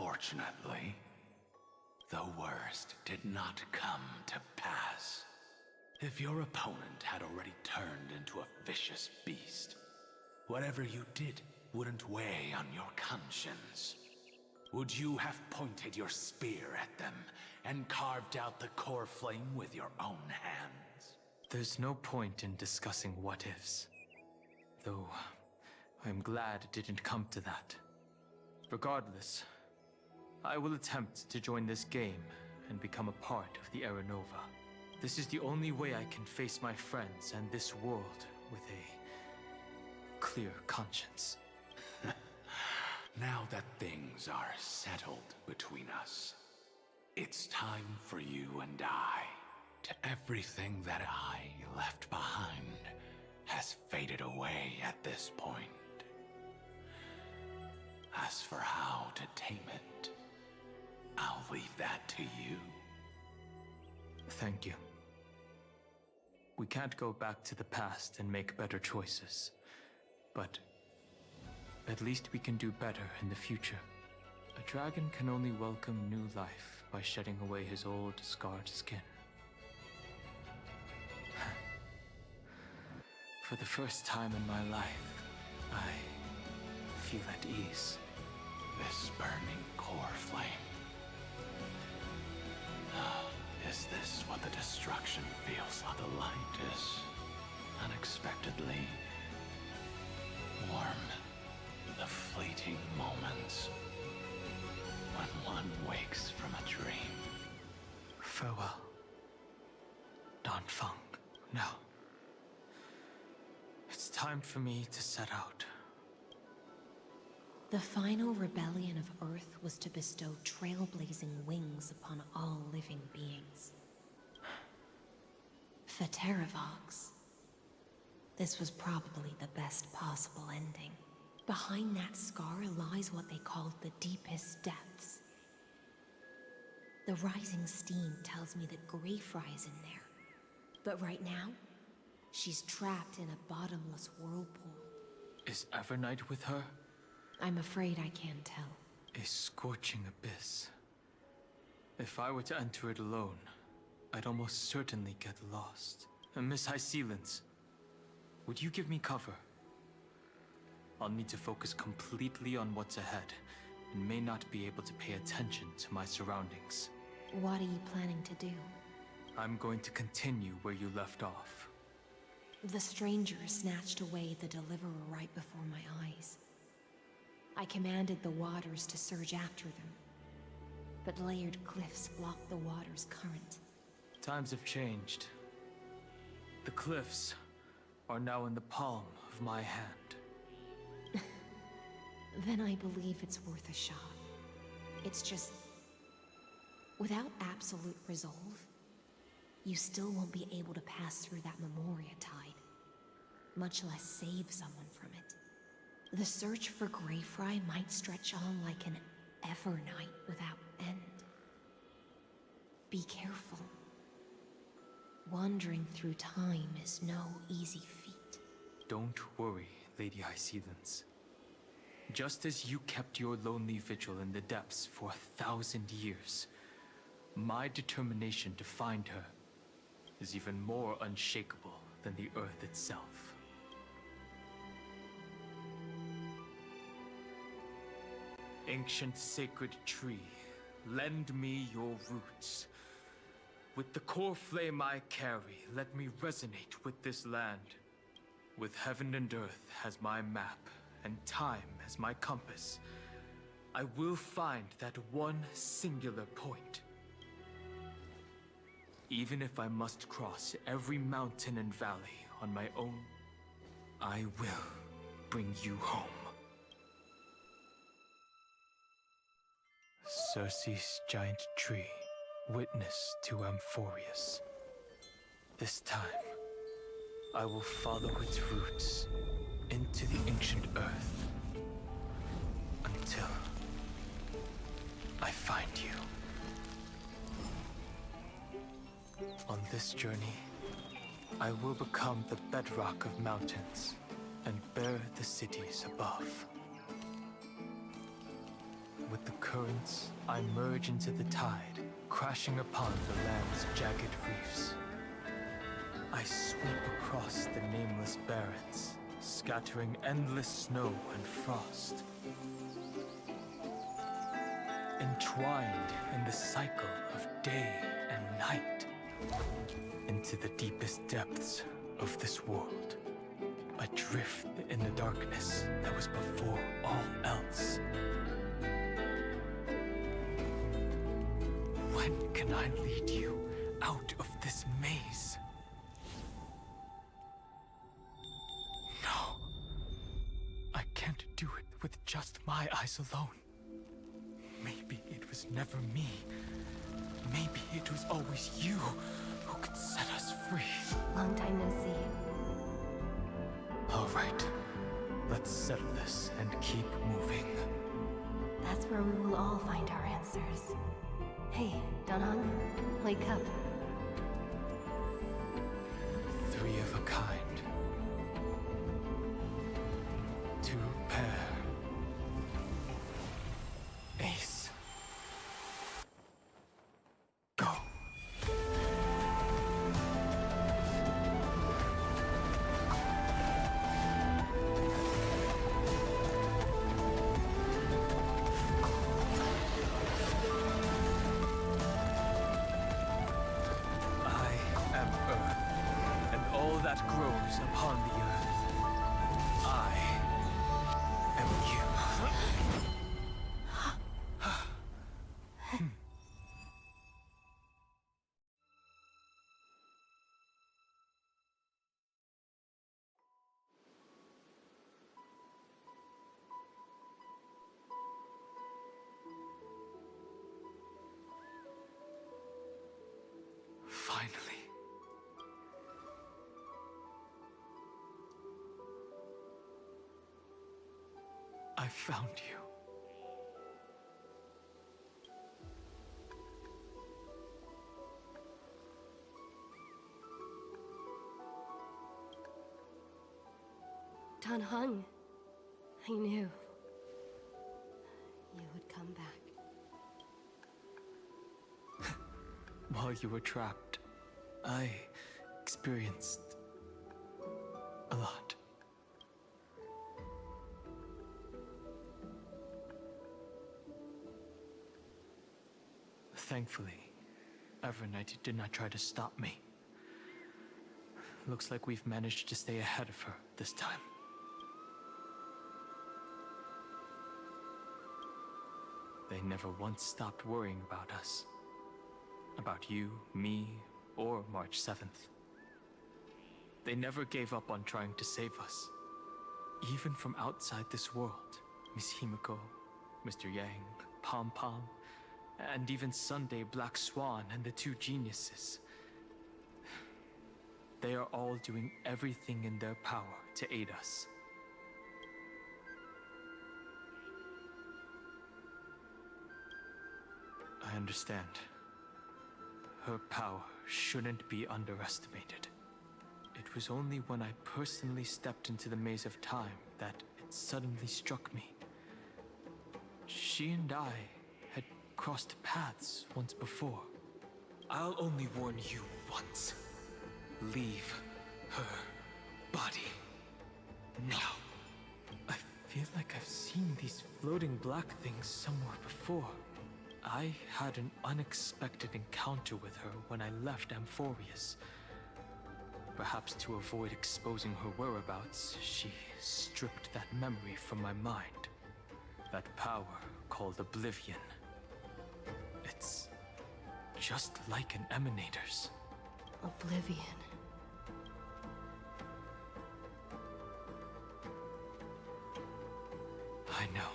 Fortunately, the worst did not come to pass. If your opponent had already turned into a vicious beast, whatever you did wouldn't weigh on your conscience. Would you have pointed your spear at them and carved out the core flame with your own hands? There's no point in discussing what-ifs. Though, I'm glad it didn't come to that. Regardless, I will attempt to join this game and become a part of the Era Nova. This is the only way I can face my friends and this world with a clear conscience. Now that things are settled between us, it's time for you and I to everything that I left behind has faded away at this point. As for how to tame it, I'll leave that to you. Thank you. We can't go back to the past and make better choices, but at least we can do better in the future. A dragon can only welcome new life by shedding away his old, scarred skin. For the first time in my life, I feel at ease. This burning core flame. Is this what the destruction feels like? The light is unexpectedly warm. The fleeting moments when one wakes from a dream. Farewell, Danfeng. Now, it's time for me to set out. The final rebellion of Earth was to bestow trailblazing wings upon all living beings. For Terravox, this was probably the best possible ending. Behind that scar lies what they called the deepest depths. The rising steam tells me that Greyfry is in there. But right now, she's trapped in a bottomless whirlpool. Is Evernight with her? I'm afraid I can't tell. A scorching abyss. If I were to enter it alone, I'd almost certainly get lost. And Miss High Sealants, would you give me cover? I'll need to focus completely on what's ahead, and may not be able to pay attention to my surroundings. What are you planning to do? I'm going to continue where you left off. The stranger snatched away the deliverer right before my eyes. I commanded the waters to surge after them, but layered cliffs blocked the water's current. Times have changed. The cliffs are now in the palm of my hand. Then I believe it's worth a shot. It's just, without absolute resolve, you still won't be able to pass through that Memoria tide, much less save someone from it. The search for Greyfry might stretch on like an Evernight without end. Be careful. Wandering through time is no easy feat. Don't worry, Lady High Sealants. Just as you kept your lonely vigil in the depths for 1,000 years, my determination to find her is even more unshakable than the earth itself. Ancient sacred tree, lend me your roots. With the core flame I carry, let me resonate with this land. With heaven and earth as my map, and time as my compass, I will find that one singular point. Even if I must cross every mountain and valley on my own, I will bring you home. Circe's giant tree, witness to Amphoreus. This time, I will follow its roots into the ancient earth until I find you. On this journey, I will become the bedrock of mountains and bear the cities above. with the currents, I merge into the tide, crashing upon the land's jagged reefs. I sweep across the nameless barrens, scattering endless snow and frost. Entwined in the cycle of day and night, into the deepest depths of this world, adrift in the darkness that was before all else. When can I lead you out of this maze? No. I can't do it with just my eyes alone. Maybe it was never me. Maybe it was always you who could set us free. Long time no see. All right. Let's settle this and keep moving. That's where we will all find our answers. Hey, Danhong, wake up. Three of a kind. Two pair. Ace. Go. That grows upon the earth. I am you. Finally. I found you. Danhong, I knew you would come back. While you were trapped, I experienced a lot. Thankfully, Evernight did not try to stop me. Looks like we've managed to stay ahead of her this time. They never once stopped worrying about us. About you, me, or March 7th. They never gave up on trying to save us. Even from outside this world, Miss Himiko, Mr. Yang, Pom Pom, and even Sunday Black Swan and the two geniuses. They are all doing everything in their power to aid us. I understand. Her power shouldn't be underestimated. It was only when I personally stepped into the maze of time that it suddenly struck me. She and I had crossed paths once before. I'll only warn you once. Leave her body now. I feel like I've seen these floating black things somewhere before. I had an unexpected encounter with her when I left Amphoreus. Perhaps to avoid exposing her whereabouts, she stripped that memory from my mind. That power called Oblivion. It's just like an emanator's. Oblivion. I know.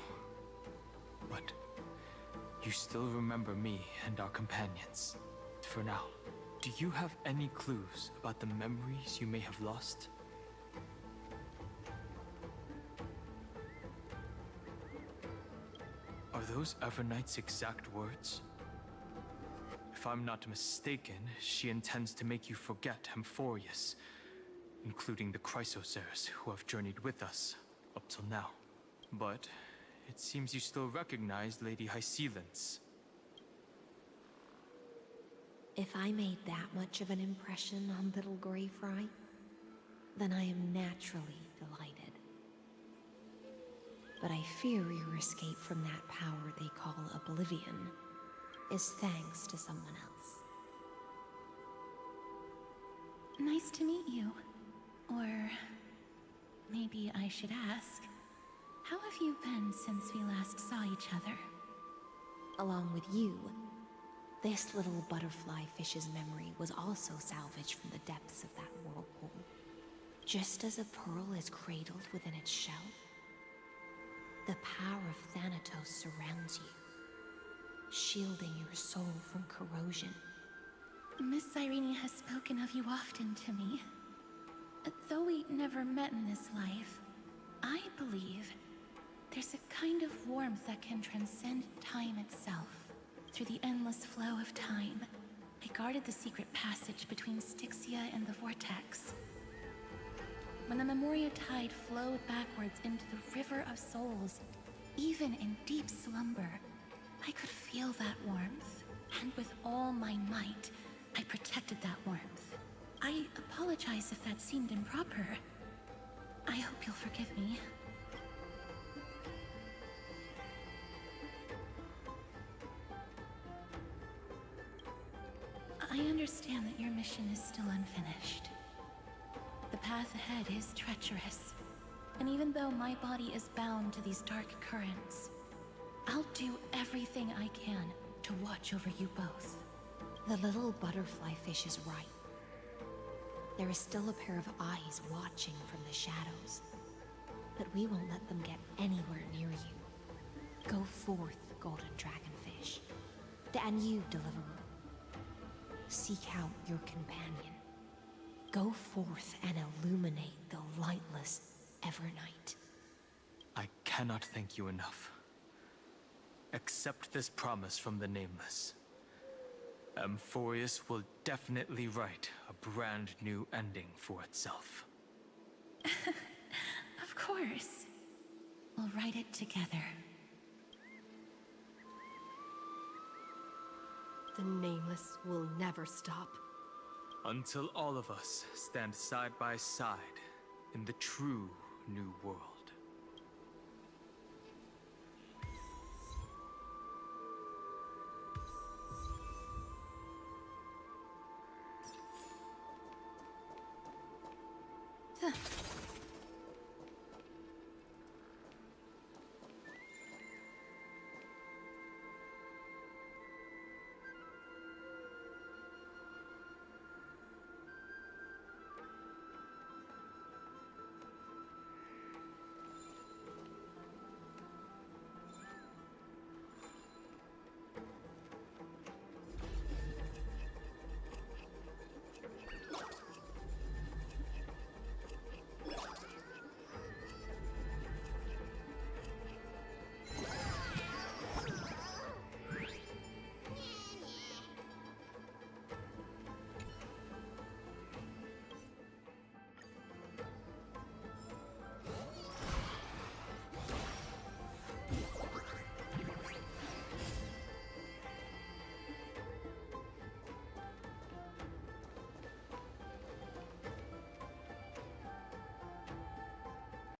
But you still remember me and our companions. For now, do you have any clues about the memories you may have lost? Are those Evernight's exact words? If I'm not mistaken, she intends to make you forget Amphoreus, including the Chrysosaurs who have journeyed with us up till now. But It seems you still recognize Lady Hycelens. If I made that much of an impression on little Grey Fry, then I am naturally delighted. But I fear your escape from that power they call Oblivion is thanks to someone else. Nice to meet you. Or maybe I should ask, how have you been since we last saw each other? Along with you, this little butterfly fish's memory was also salvaged from the depths of that whirlpool. Just as a pearl is cradled within its shell, the power of Thanatos surrounds you, shielding your soul from corrosion. Miss Irene has spoken of you often to me. Though we never met in this life, I believe there's a kind of warmth that can transcend time itself. Through the endless flow of time, I guarded the secret passage between Styxia and the Vortex. When the Memoria Tide flowed backwards into the River of Souls, even in deep slumber, I could feel that warmth, and with all my might, I protected that warmth. I apologize if that seemed improper. I hope you'll forgive me. I understand that your mission is still unfinished. The path ahead is treacherous, and even though my body is bound to these dark currents, I'll do everything I can to watch over you both. The little butterfly fish is right. There is still a pair of eyes watching from the shadows, but we won't let them get anywhere near you. Go forth, golden dragonfish, and you, deliverer. Seek out your companion. Go forth and illuminate the lightless Evernight. I cannot thank you enough. Accept this promise from the Nameless. Amphoreus will definitely write a brand new ending for itself. Of course. We'll write it together. The Nameless will never stop. Until all of us stand side by side in the true new world. Huh.